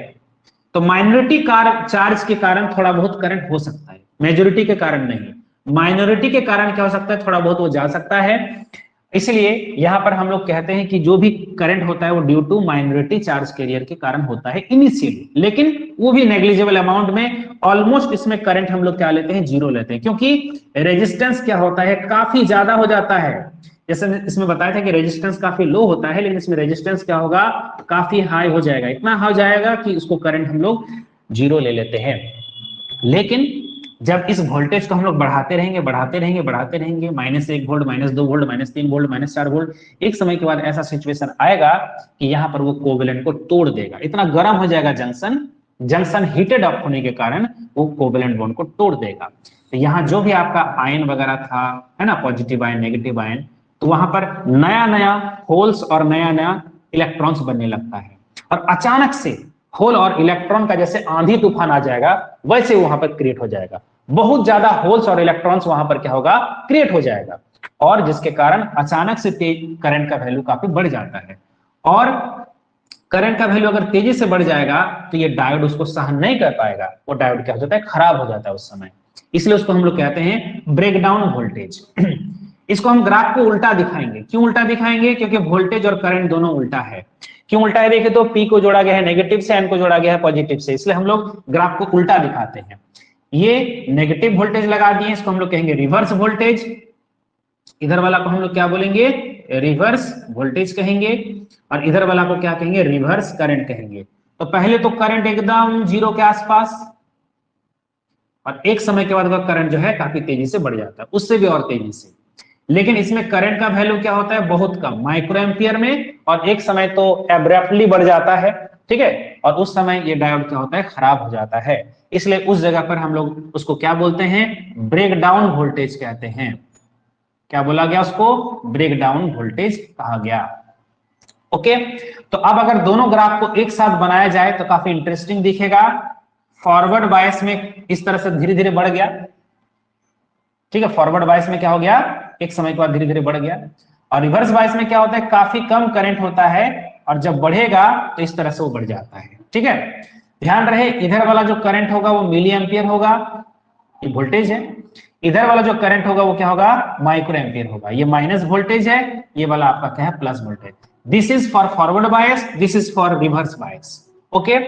तो माइनॉरिटी चार्ज के कारण थोड़ा बहुत करंट हो सकता है, मेजोरिटी के कारण नहीं। माइनॉरिटी के कारण क्या हो सकता है, थोड़ा बहुत वो जा सकता है। इसलिए यहां पर हम लोग कहते हैं कि जो भी करंट होता है वो due to minority charge carrier के कारण होता है इनिशियली, लेकिन वो भी नेग्लिजिबल अमाउंट में। ऑलमोस्ट इसमें करंट हम लोग क्या लेते हैं, जीरो लेते हैं, क्योंकि रेजिस्टेंस क्या होता है, काफी ज्यादा हो जाता है। जैसे इसमें बताया था कि रेजिस्टेंस काफी लो होता है, लेकिन इसमें रेजिस्टेंस क्या होगा, काफी हाई हो जाएगा, इतना हाई हो जाएगा कि उसको करंट हम लोग जीरो ले लेते हैं। लेकिन जब इस वोल्टेज को हम लोग बढ़ाते रहेंगे बढ़ाते रहेंगे बढ़ाते रहेंगे, -1 वोल्ट, -2 वोल्ट, -3 वोल्ट, -4 वोल्ट, एक समय के बाद ऐसा सिचुएशन आएगा कि यहाँ पर वो कोवेलेंट को तोड़ देगा, इतना गर्म हो जाएगा जंक्शन हीटेड अप होने के कारण वो कोवेलेंट बॉन्ड को तोड़ देगा। तो यहाँ जो भी आपका आयन वगैरह था, है ना, पॉजिटिव आयन, नेगेटिव आयन, तो वहां पर नया नया होल्स और नया नया इलेक्ट्रॉन्स बनने लगता है। और अचानक से होल और इलेक्ट्रॉन का जैसे आंधी तूफान आ जाएगा वैसे वहां पर क्रिएट हो जाएगा, बहुत ज्यादा होल्स और इलेक्ट्रॉन्स वहां पर क्या होगा, क्रिएट हो जाएगा, और जिसके कारण अचानक से करंट का वैल्यू काफी बढ़ जाता है। और करंट का वैल्यू अगर तेजी से बढ़ जाएगा तो ये डायोड उसको सहन नहीं कर पाएगा, वो डायोड क्या हो जाता है, खराब हो जाता है उस समय। इसलिए उसको हम लोग कहते हैं ब्रेकडाउन वोल्टेज। इसको हम ग्राफ को उल्टा दिखाएंगे। क्यों उल्टा दिखाएंगे, क्योंकि वोल्टेज और करंट दोनों उल्टा है। क्यों उल्टा है, देखिए तो P को जोड़ा गया है नेगेटिव से, N को जोड़ा गया है पॉजिटिव से, इसलिए हम लोग ग्राफ को उल्टा दिखाते हैं। ये नेगेटिव वोल्टेज लगा दिए, इसको हम लोग कहेंगे रिवर्स वोल्टेज। इधर वाला को हम लोग क्या बोलेंगे, रिवर्स वोल्टेज कहेंगे, और इधर वाला को क्या कहेंगे, रिवर्स करंट कहेंगे। तो पहले तो करंट एकदम जीरो के आसपास, और एक समय के बाद करंट जो है काफी तेजी से बढ़ जाता है, उससे भी और तेजी से। लेकिन इसमें करंट का वैल्यू क्या होता है, बहुत कम, माइक्रो एम्पियर में, और एक समय तो एब्रप्टली बढ़ जाता है, ठीक है, और उस समय ये डायोड क्या होता है, खराब हो जाता है। इसलिए उस जगह पर हम लोग उसको क्या बोलते हैं, ब्रेकडाउन वोल्टेज कहते हैं। क्या बोला गया उसको, ब्रेकडाउन वोल्टेज कहा गया। ओके, तो अब अगर दोनों ग्राफ को एक साथ बनाया जाए तो काफी इंटरेस्टिंग दिखेगा। फॉरवर्ड बायस में इस तरह से धीरे धीरे बढ़ गया, ठीक है, फॉरवर्ड बायस में क्या हो गया, एक समय के बाद धीरे धीरे बढ़ गया। और रिवर्स बायस में क्या होता है, काफी कम करंट होता है, और जब बढ़ेगा तो इस तरह से वो बढ़ जाता है, ठीक है। ध्यान रहे, इधर वाला जो करंट होगा वो मिली एम्पियर होगा, ये वोल्टेज है। इधर वाला जो करंट होगा वो क्या होगा, माइक्रो एम्पियर होगा। ये माइनस वोल्टेज है, ये वाला आपका क्या है, plus voltage. This is for forward bias, this is for reverse bias. Okay,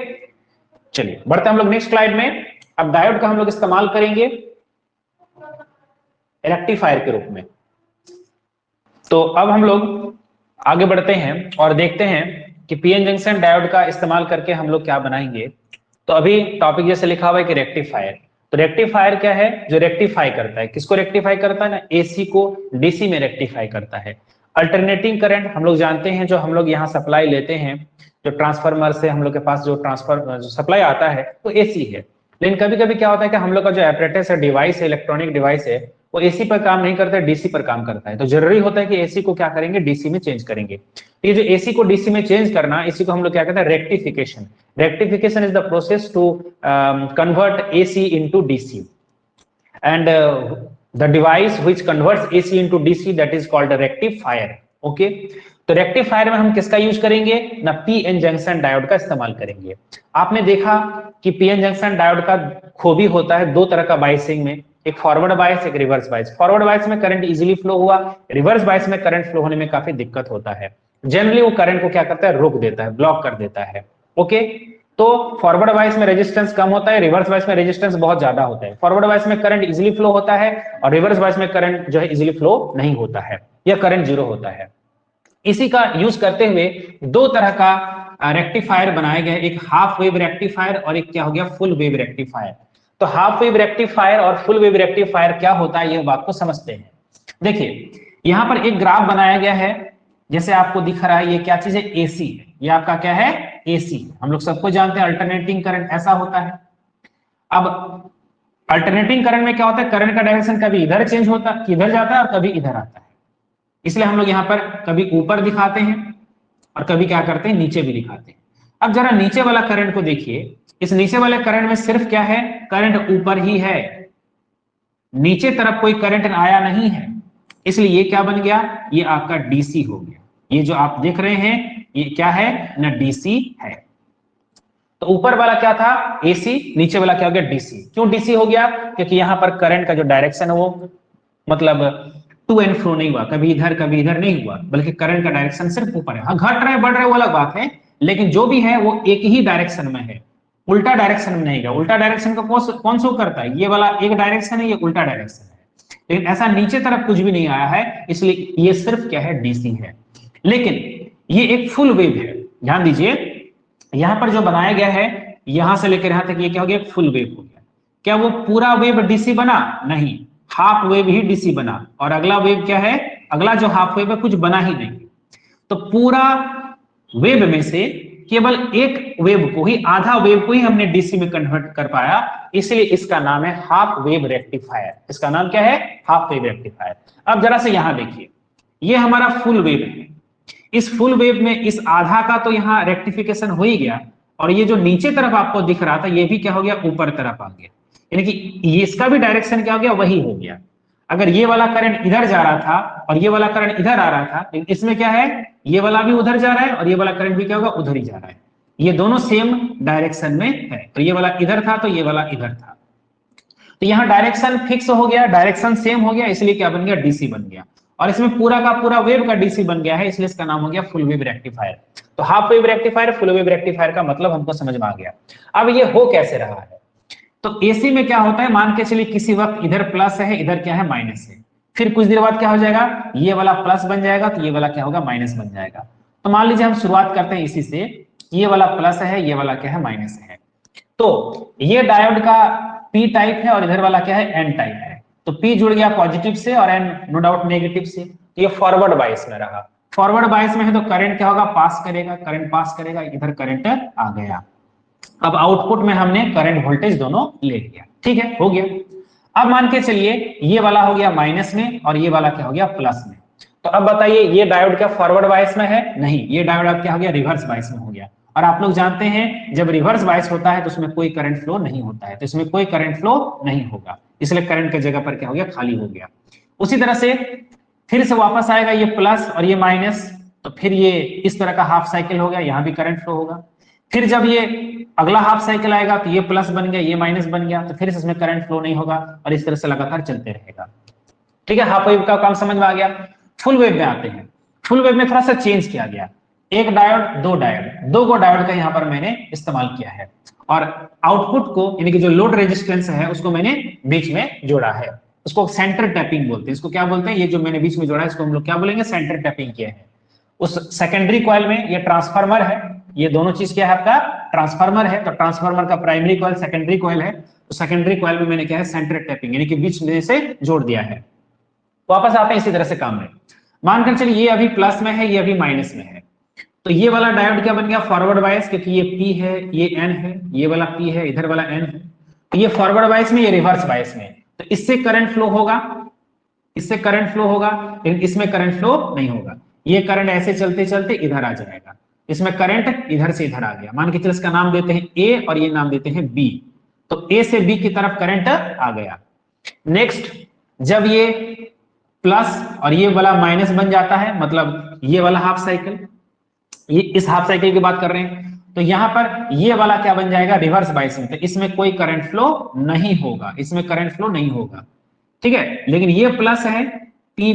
चलिए बढ़ते हम लोग नेक्स्ट स्लाइड में। अब डायोड का हम लोग इस्तेमाल करेंगे रेक्टिफायर के रूप में। तो अब हम लोग आगे बढ़ते हैं और देखते हैं कि पीएन जंक्शन डायोड का इस्तेमाल करके हम लोग क्या बनाएंगे। तो अभी टॉपिक जैसे लिखा हुआ है कि रेक्टिफायर, तो रेक्टिफायर क्या है, जो रेक्टिफाई करता है, किसको रेक्टिफाई करता है ना, एसी को डीसी में रेक्टिफाई करता है। अल्टरनेटिंग करंट हम लोग जानते हैं, जो हम लोग यहाँ सप्लाई लेते हैं, जो ट्रांसफार्मर से हम लोग के पास जो सप्लाई आता है वो एसी है। लेकिन कभी कभी क्या होता है कि हम लोग का जो एपरेटस है, डिवाइस है, इलेक्ट्रॉनिक डिवाइस है, वो एसी पर काम नहीं करता है, डीसी पर काम करता है। तो जरूरी होता है कि एसी को क्या करेंगे, डीसी में चेंज करेंगे। तो ये जो एसी को डीसी में चेंज करना, इसी को हम लोग क्या कहते हैं, rectification. Rectification is the process to convert AC into DC, and the device which converts AC into DC, that is called rectifier. Okay, तो रेक्टिफायर में हम किसका यूज करेंगे ना, पीएन जंक्शन डायोड का इस्तेमाल करेंगे। आपने देखा कि पीएन जंक्शन डायोड का खूबी होता है दो तरह का बायसिंग में, एक फॉरवर्ड बायस, एक रिवर्स बायस। फॉरवर्ड बायस में करंट इजीली फ्लो हुआ, रिवर्स बायस में करंट फ्लो होने में काफी दिक्कत होता है। जनरली वो करंट को क्या करता है, रोक देता है, ब्लॉक कर देता है। ओके, तो फॉरवर्ड बायस में रेजिस्टेंस कम होता है, रिवर्स बायस में रेजिस्टेंस बहुत ज्यादा होता है। फॉरवर्ड बायस में करंट इजीली फ्लो होता है, और रिवर्स बायस में करंट जो है इजीली फ्लो नहीं होता है, या करंट जीरो होता है। इसी का यूज करते हुए दो तरह का रेक्टिफायर बनाए गए, एक हाफ वेव रेक्टिफायर और एक क्या हो गया, फुल वेव रेक्टिफायर। तो हाफ वेव रेक्टिफायर और फुल वेव रेक्टिफायर क्या होता है, ये बात को समझते हैं। देखिए यहां पर एक ग्राफ बनाया गया है, जैसे आपको दिख रहा है, ये क्या चीज है, एसी है, ये आपका क्या है, एसी। हम लोग सबको जानते हैं अल्टरनेटिंग करंट ऐसा होता है। अब अल्टरनेटिंग करंट में क्या होता है, करंट का डायरेक्शन कभी इधर चेंज होता है, इधर जाता है, और कभी इधर आता है। इसलिए हम लोग यहाँ पर कभी ऊपर दिखाते हैं और कभी क्या करते हैं, नीचे भी दिखाते हैं। अब जरा नीचे वाला करंट को देखिए, इस नीचे वाले करंट में सिर्फ क्या है, करंट ऊपर ही है, नीचे तरफ कोई करंट आया नहीं है, इसलिए ये क्या बन गया, ये आपका डीसी हो गया। ये जो आप देख रहे हैं ये क्या है ना, डीसी है। तो ऊपर वाला क्या था एसी, नीचे वाला क्या हो गया डीसी। क्यों डीसी हो गया, क्योंकि यहां पर करंट का जो डायरेक्शन है वो मतलब टू एंड फ्रो नहीं हुआ, कभी इधर कभी इधर नहीं हुआ, बल्कि करंट का डायरेक्शन सिर्फ ऊपर है। हाँ घट रहे बढ़ रहे वो अलग बात है, लेकिन जो भी है वो एक ही डायरेक्शन में है, उल्टा डायरेक्शन में नहीं गया। उल्टा डायरेक्शन का कौन सा करता है, ये वाला एक डायरेक्शन है, ये उल्टा डायरेक्शन है, लेकिन ऐसा नीचे तरफ कुछ भी नहीं आया है, इसलिए ये सिर्फ क्या है डीसी है। लेकिन ये एक फुल वेव है, ध्यान दीजिए यहां पर जो बनाया गया है यहां से लेकर यहां तक ये क्या हो गया, फुल वेव हो गया। क्या वो पूरा वेव डीसी बना, नहीं, हाफ वेव ही डीसी बना। और अगला वेव क्या है, अगला जो हाफ वेव है कुछ बना ही नहीं। तो पूरा वेव में से केवल एक वेव को ही, आधा वेव को ही हमने डीसी में कन्वर्ट कर पाया, इसलिए इसका नाम है हाफ वेव रेक्टिफायर। इसका नाम क्या है, हाफ वेव रेक्टिफायर। अब जरा से यहां देखिए, ये हमारा फुल वेव है, इस फुल वेव में इस आधा का तो यहां रेक्टिफिकेशन हो ही गया, और ये जो नीचे तरफ आपको दिख रहा था ये भी क्या हो गया, ऊपर तरफ आ गया, यानी कि ये इसका भी डायरेक्शन क्या हो गया, वही हो गया। अगर ये वाला करंट इधर जा रहा था और ये वाला करंट इधर आ रहा था, लेकिन इसमें क्या है, ये वाला भी उधर जा रहा है और ये वाला करंट भी क्या होगा, उधर ही जा रहा है, ये दोनों सेम डायरेक्शन में है। तो ये वाला इधर था तो ये वाला इधर था, तो यहां डायरेक्शन फिक्स हो गया, डायरेक्शन सेम हो गया, इसलिए क्या बन गया, डीसी बन गया। और इसमें पूरा का पूरा वेव का डीसी बन गया है, इसलिए इसका नाम हो गया फुल वेव रेक्टिफायर। तो half wave rectifier, full wave rectifier का मतलब हमको समझ में आ गया। अब ये हो कैसे रहा है, तो एसी में क्या होता है, मान के चलिए किसी वक्त इधर प्लस है, इधर क्या है माइनस है, फिर कुछ देर बाद क्या हो जाएगा, ये वाला प्लस बन जाएगा तो ये वाला क्या होगा, माइनस बन जाएगा। तो मान लीजिए हम शुरुआत करते हैं इसी से, ये वाला प्लस है, ये वाला क्या है, माइनस है। तो ये डायोड का पी टाइप है और इधर वाला क्या है, एन टाइप है। तो पी जुड़ गया पॉजिटिव से और एन नो डाउट नेगेटिव से, तो ये फॉरवर्ड बायस में रहा। फॉरवर्ड बायस में है तो करंट क्या होगा, पास करेगा, करंट पास करेगा, इधर करंट आ गया। अब आउटपुट में हमने करंट वोल्टेज दोनों ले लिया, ठीक है, हो गया। अब मान के चलिए ये वाला हो गया माइनस में और ये वाला क्या हो गया, प्लस में। तो अब बताइए ये डायोड क्या फॉरवर्ड बायस में है, नहीं, ये डायोड अब क्या हो गया, रिवर्स बायस में हो गया। और आप लोग जानते हैं जब रिवर्स बायस होता है तो उसमें कोई करंट फ्लो नहीं होता है, तो इसमें कोई करंट फ्लो नहीं होगा, इसलिए करंट की जगह पर क्या हो गया, खाली हो गया। उसी तरह से फिर से वापस आएगा ये प्लस और ये माइनस, तो फिर ये इस तरह का हाफ साइकिल हो गया, यहां भी करंट फ्लो होगा। फिर जब ये अगला हाफ साइकिल आएगा तो ये प्लस बन गया, ये माइनस बन गया, तो फिर इसमें करंट फ्लो नहीं होगा और इस तरह से लगातार चलते रहेगा। ठीक है, हाफ वेव का काम समझ में आ गया। फुल वेव में आते हैं। फुल वेव में थोड़ा सा चेंज किया गया, एक डायोड दो डायोड, दो को डायोड का यहां पर मैंने इस्तेमाल किया है, और आउटपुट को यानी कि जो लोड रेजिस्टेंस है उसको मैंने बीच में जोड़ा है, उसको सेंटर टैपिंग बोलते हैं। इसको क्या बोलते हैं, ये जो मैंने बीच में जोड़ा है इसको हम लोग क्या बोलेंगे, सेंटर टैपिंग किया है। उस सेकेंडरी कॉइल में ये ट्रांसफार्मर है, ये दोनों चीज क्या है आपका, ट्रांसफार्मर है, तो ट्रांसफार्मर का प्राइमरी कॉइल सेकेंडरी कॉइल है, तो सेकेंडरी कॉइल में मैंने क्या है, सेंटर टैपिंग यानी कि बीच में से जोड़ दिया है। वापस आते हैं इसी तरह से काम में, मानकर चलिए ये अभी प्लस में है, ये अभी माइनस में है, तो ये वाला डायोड क्या बन गया, फॉरवर्ड बायस, क्योंकि ये पी है, ये एन है, ये वाला पी है, इधर वाला एन है, तो ये फॉरवर्ड बायस में, ये रिवर्स बायस में, तो इससे करंट फ्लो होगा, इससे करंट फ्लो होगा, लेकिन इसमें करंट फ्लो नहीं होगा। ये करंट ऐसे चलते चलते इधर आ जाएगा, इसमें करंट इधर से इधर आ गया। मान के चलिए इसका नाम देते हैं ए और ये नाम देते हैं बी, तो ए से बी की तरफ करंट आ गया। नेक्स्ट जब ये प्लस और ये वाला माइनस बन जाता है, मतलब ये वाला हाफ साइकिल, ये इस हाफ साइकिल की बात कर रहे हैं, तो यहां पर ये वाला क्या बन जाएगा, रिवर्स बायस में, तो इसमें कोई करंट फ्लो नहीं होगा, इसमें करंट फ्लो नहीं होगा, ठीक है। लेकिन ये प्लस है, पी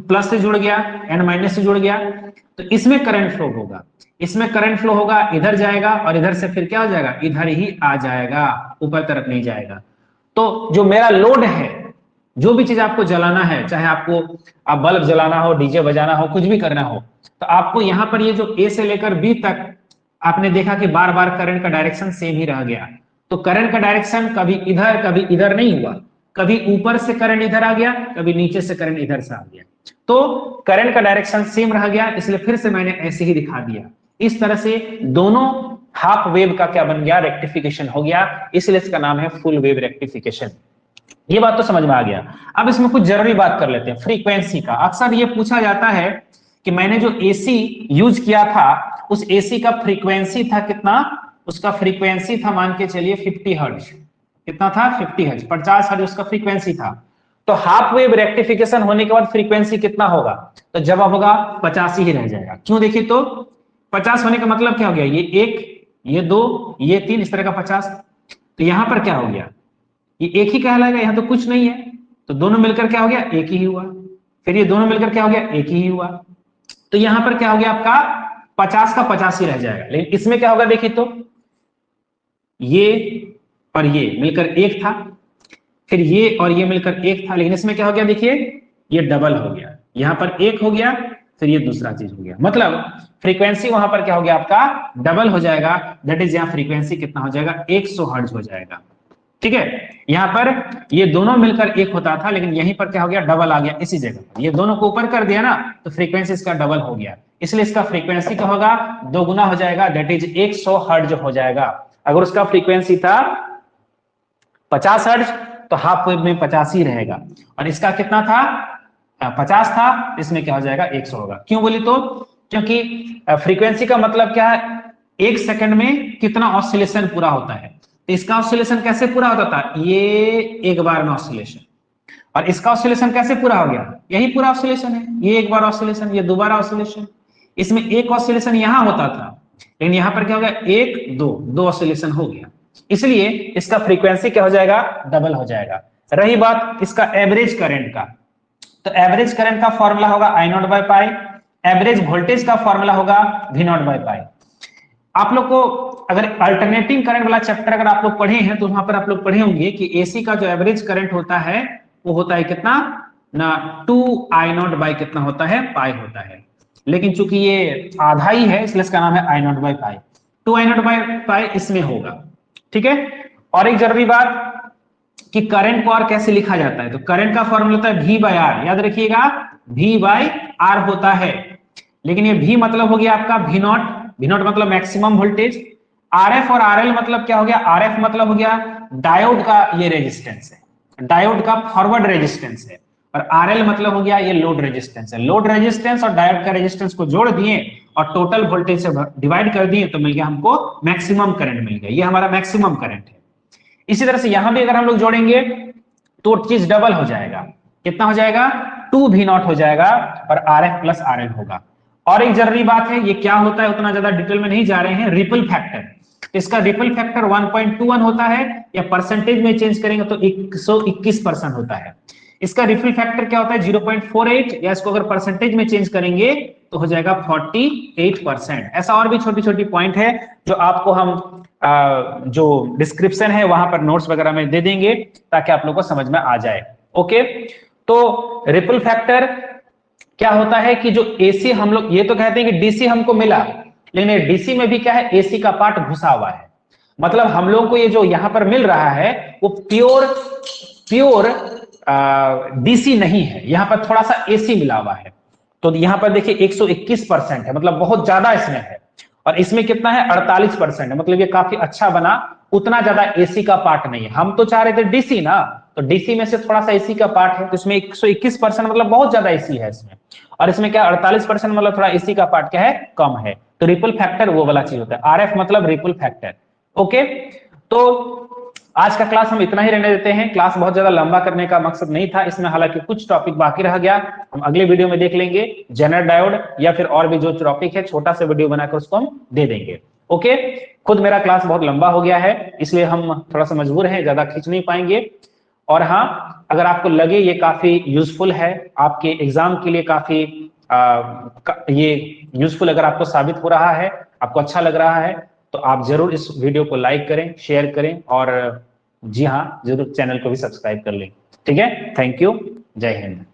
प्लस से जुड़ गया, एन माइनस से जुड़ गया, तो इसमें करंट फ्लो होगा, इसमें करंट फ्लो होगा, इधर जाएगा और इधर से फिर क्या हो जाएगा, इधर ही आ जाएगा, ऊपर तरफ नहीं जाएगा। तो जो मेरा लोड है, जो भी चीज आपको जलाना है, चाहे आपको आप बल्ब जलाना हो, डीजे बजाना हो, कुछ भी करना हो, तो आपको यहां पर ये जो ए से लेकर बी तक आपने देखा कि बार बार करंट का डायरेक्शन सेम ही रह गया। तो करंट का डायरेक्शन कभी इधर नहीं हुआ, कभी ऊपर से करंट इधर आ गया, कभी नीचे से करंट इधर से आ गया, तो करंट का डायरेक्शन सेम रह गया, इसलिए फिर से मैंने ऐसे ही दिखा दिया। इस तरह से दोनों हाफ वेव का क्या बन गया, रेक्टिफिकेशन हो गया, इसलिए इसका नाम है फुल वेव रेक्टिफिकेशन। ये बात तो समझ में आ गया। अब इसमें कुछ जरूरी बात कर लेते हैं, फ्रीक्वेंसी का। अक्सर ये पूछा जाता है कि मैंने जो एसी यूज किया था, उस एसी का फ्रीक्वेंसी था कितना, उसका फ्रीक्वेंसी था मान के चलिए 50 हर्ट्ज, कितना था, 50 हर्ट्ज, 50 हर्ट्ज उसका फ्रीक्वेंसी था। तो हाफ वेव रेक्टिफिकेशन होने के बाद फ्रीक्वेंसी कितना होगा? तो जवाब होगा 85 ही रह जाएगा। क्यों? देखिए तो 50 होने का मतलब क्या हो गया, ये 1, ये 2, ये 3, इस तरह का 50। तो यहां पर क्या हो गया, ये एक ही कहलाएगा, यहां तो कुछ नहीं है, तो दोनों मिलकर क्या हो गया, एक ही हुआ। फिर ये दोनों मिलकर क्या हो गया, एक ही हुआ। तो यहां पर क्या हो गया आपका 50 का 50 ही रह जाएगा। लेकिन इसमें क्या होगा, देखिए तो ये और ये मिलकर एक था, फिर ये और ये मिलकर एक था, लेकिन इसमें क्या हो गया, देखिए ये डबल हो गया, यहां पर एक हो गया, फिर ये दूसरा चीज हो गया। मतलब फ्रीक्वेंसी वहां पर क्या हो गया आपका डबल हो जाएगा। दैट इज यहां फ्रीक्वेंसी कितना हो जाएगा, 100 हर्ट्ज हो जाएगा। ठीक है, यहां पर ये दोनों मिलकर एक होता था, लेकिन यहीं पर क्या हो गया, डबल आ गया इसी जगह पर। ये दोनों को ऊपर कर दिया ना, तो फ्रीक्वेंसी इसका डबल हो गया, इसलिए इसका फ्रीक्वेंसी क्या होगा, दोगुना हो जाएगा। दैट इज 100 हर्ट्ज हो जाएगा। अगर उसका फ्रीक्वेंसी था 50 हर्ट्ज तो हाफ वेव में 50 ही रहेगा, और इसका कितना था 50 था, इसमें क्या हो जाएगा 100 होगा। क्यों बोली तो, क्योंकि फ्रीक्वेंसी का मतलब क्या है, एक सेकंड में कितना ऑसिलेशन पूरा होता है। तो इसका ऑसिलेशन कैसे पूरा होता था, ये एक बार में ऑसिलेशन, और इसका ऑसिलेशन कैसे पूरा हो गया, यही पूरा ऑसिलेशन है, ये एक बार ऑसिलेशन, ये दोबारा ऑसिलेशन। इसमें एक ऑसिलेशन यहां होता था, लेकिन यहां पर क्या हो गया, एक दो ऑसिलेशन हो गया, इसलिए इसका फ्रीक्वेंसी क्या हो जाएगा, डबल हो जाएगा। रही बात इसका एवरेज करंट का, तो एवरेज करंट का फॉर्मूला होगा I not by pi, average voltage का फॉर्मूला होगा V नॉट बाय पाई। आप लोग को अगर अल्टरनेटिंग करंट वाला चैप्टर अगर आप लोग पढ़े हैं तो वहां पर आप लोग पढ़े होंगे कि एसी का जो एवरेज करंट होता है वो होता है कितना ना, 2I नॉट बाय कितना होता है, पाई होता है। लेकिन चूंकि ये आधा ही है इसलिए इसका नाम है I not by pi, 2I not by pi इसमें होगा। ठीक है, और एक जरूरी बात कि करंट को और कैसे लिखा जाता है, तो करंट का फॉर्मूला होता है V बाय आर, याद रखिएगा V बाय आर होता है। लेकिन ये V मतलब हो गया आपका V नॉट मतलब मैक्सिमम वोल्टेज, RF और RL मतलब क्या हो गया, RF मतलब हो गया डायोड का ये रेजिस्टेंस है, डायोड का फॉरवर्ड रेजिस्टेंस है, और RL मतलब हो गया ये लोड रेजिस्टेंस है। लोड रेजिस्टेंस और डायोड का रेजिस्टेंस को जोड़ दिए और टोटल वोल्टेज से डिवाइड कर दिए तो मिल गया हमको मैक्सिमम करंट मिल गया, ये हमारा मैक्सिमम करंट है। इसी तरह से यहां भी अगर हम लोग जोड़ेंगे तो चीज डबल हो जाएगा, कितना हो जाएगा 2V नॉट हो जाएगा और RF प्लस RL होगा। और एक जरूरी बात है, ये क्या होता है उतना ज्यादा डिटेल में नहीं जा रहे हैं, रिपल फैक्टर। इसका रिपल फैक्टर 1.21 होता है, या परसेंटेज में चेंज करेंगे तो 121% होता है। इसका रिपल फैक्टर क्या होता है 0.48, या इसको अगर परसेंटेज में चेंज करेंगे तो हो जाएगा 48%। ऐसा और भी छोटी छोटी पॉइंट है जो आपको हम जो डिस्क्रिप्शन है वहां पर नोट्स वगैरह में दे देंगे ताकि आप लोग को समझ में आ जाए। ओके, तो रिपल फैक्टर क्या होता है कि जो एसी हम लोग ये तो कहते हैं कि डीसी हमको मिला, लेकिन डीसी में भी क्या है, एसी का पार्ट घुसा हुआ है। मतलब हम लोग को ये जो यहां पर मिल रहा है वो प्योर डीसी नहीं है, यहां पर थोड़ा सा एसी मिला हुआ है। तो यहां पर देखिए 121% है, मतलब बहुत ज्यादा इसमें है, और इसमें कितना है 48% है, मतलब ये काफी अच्छा बना, उतना ज्यादा एसी का पार्ट नहीं है। हम तो चाह रहे थे डीसी ना, तो डीसी में से थोड़ा सा एसी का पार्ट है, तो इसमें 121% मतलब बहुत ज्यादा एसी है इसमें, और इसमें क्या 48% मतलब थोड़ा एसी का पार्ट क्या है, कम है। तो रिपल फैक्टर वो वाला चीज होता है, आरएफ मतलब रिपल फैक्टर। ओके, तो आज का क्लास हम इतना ही रहने देते हैं, क्लास बहुत ज्यादा लंबा करने का मकसद नहीं था इसमें, हालांकि कुछ टॉपिक बाकी रह गया, हम अगले वीडियो में देख लेंगे, जेनर डायोड या फिर और भी जो टॉपिक है छोटा सा वीडियो बनाकर उसको हम दे देंगे। ओके, खुद मेरा क्लास बहुत लंबा हो गया है इसलिए हम थोड़ा सा मजबूर हैं, ज्यादा खींच नहीं पाएंगे। और हाँ, अगर आपको लगे ये काफी यूजफुल है आपके एग्जाम के लिए, काफी ये यूजफुल अगर आपको साबित हो रहा है, आपको अच्छा लग रहा है, तो आप जरूर इस वीडियो को लाइक करें, शेयर करें, और जी हाँ जरूर चैनल को भी सब्सक्राइब कर लें। ठीक है, थैंक यू, जय हिंद।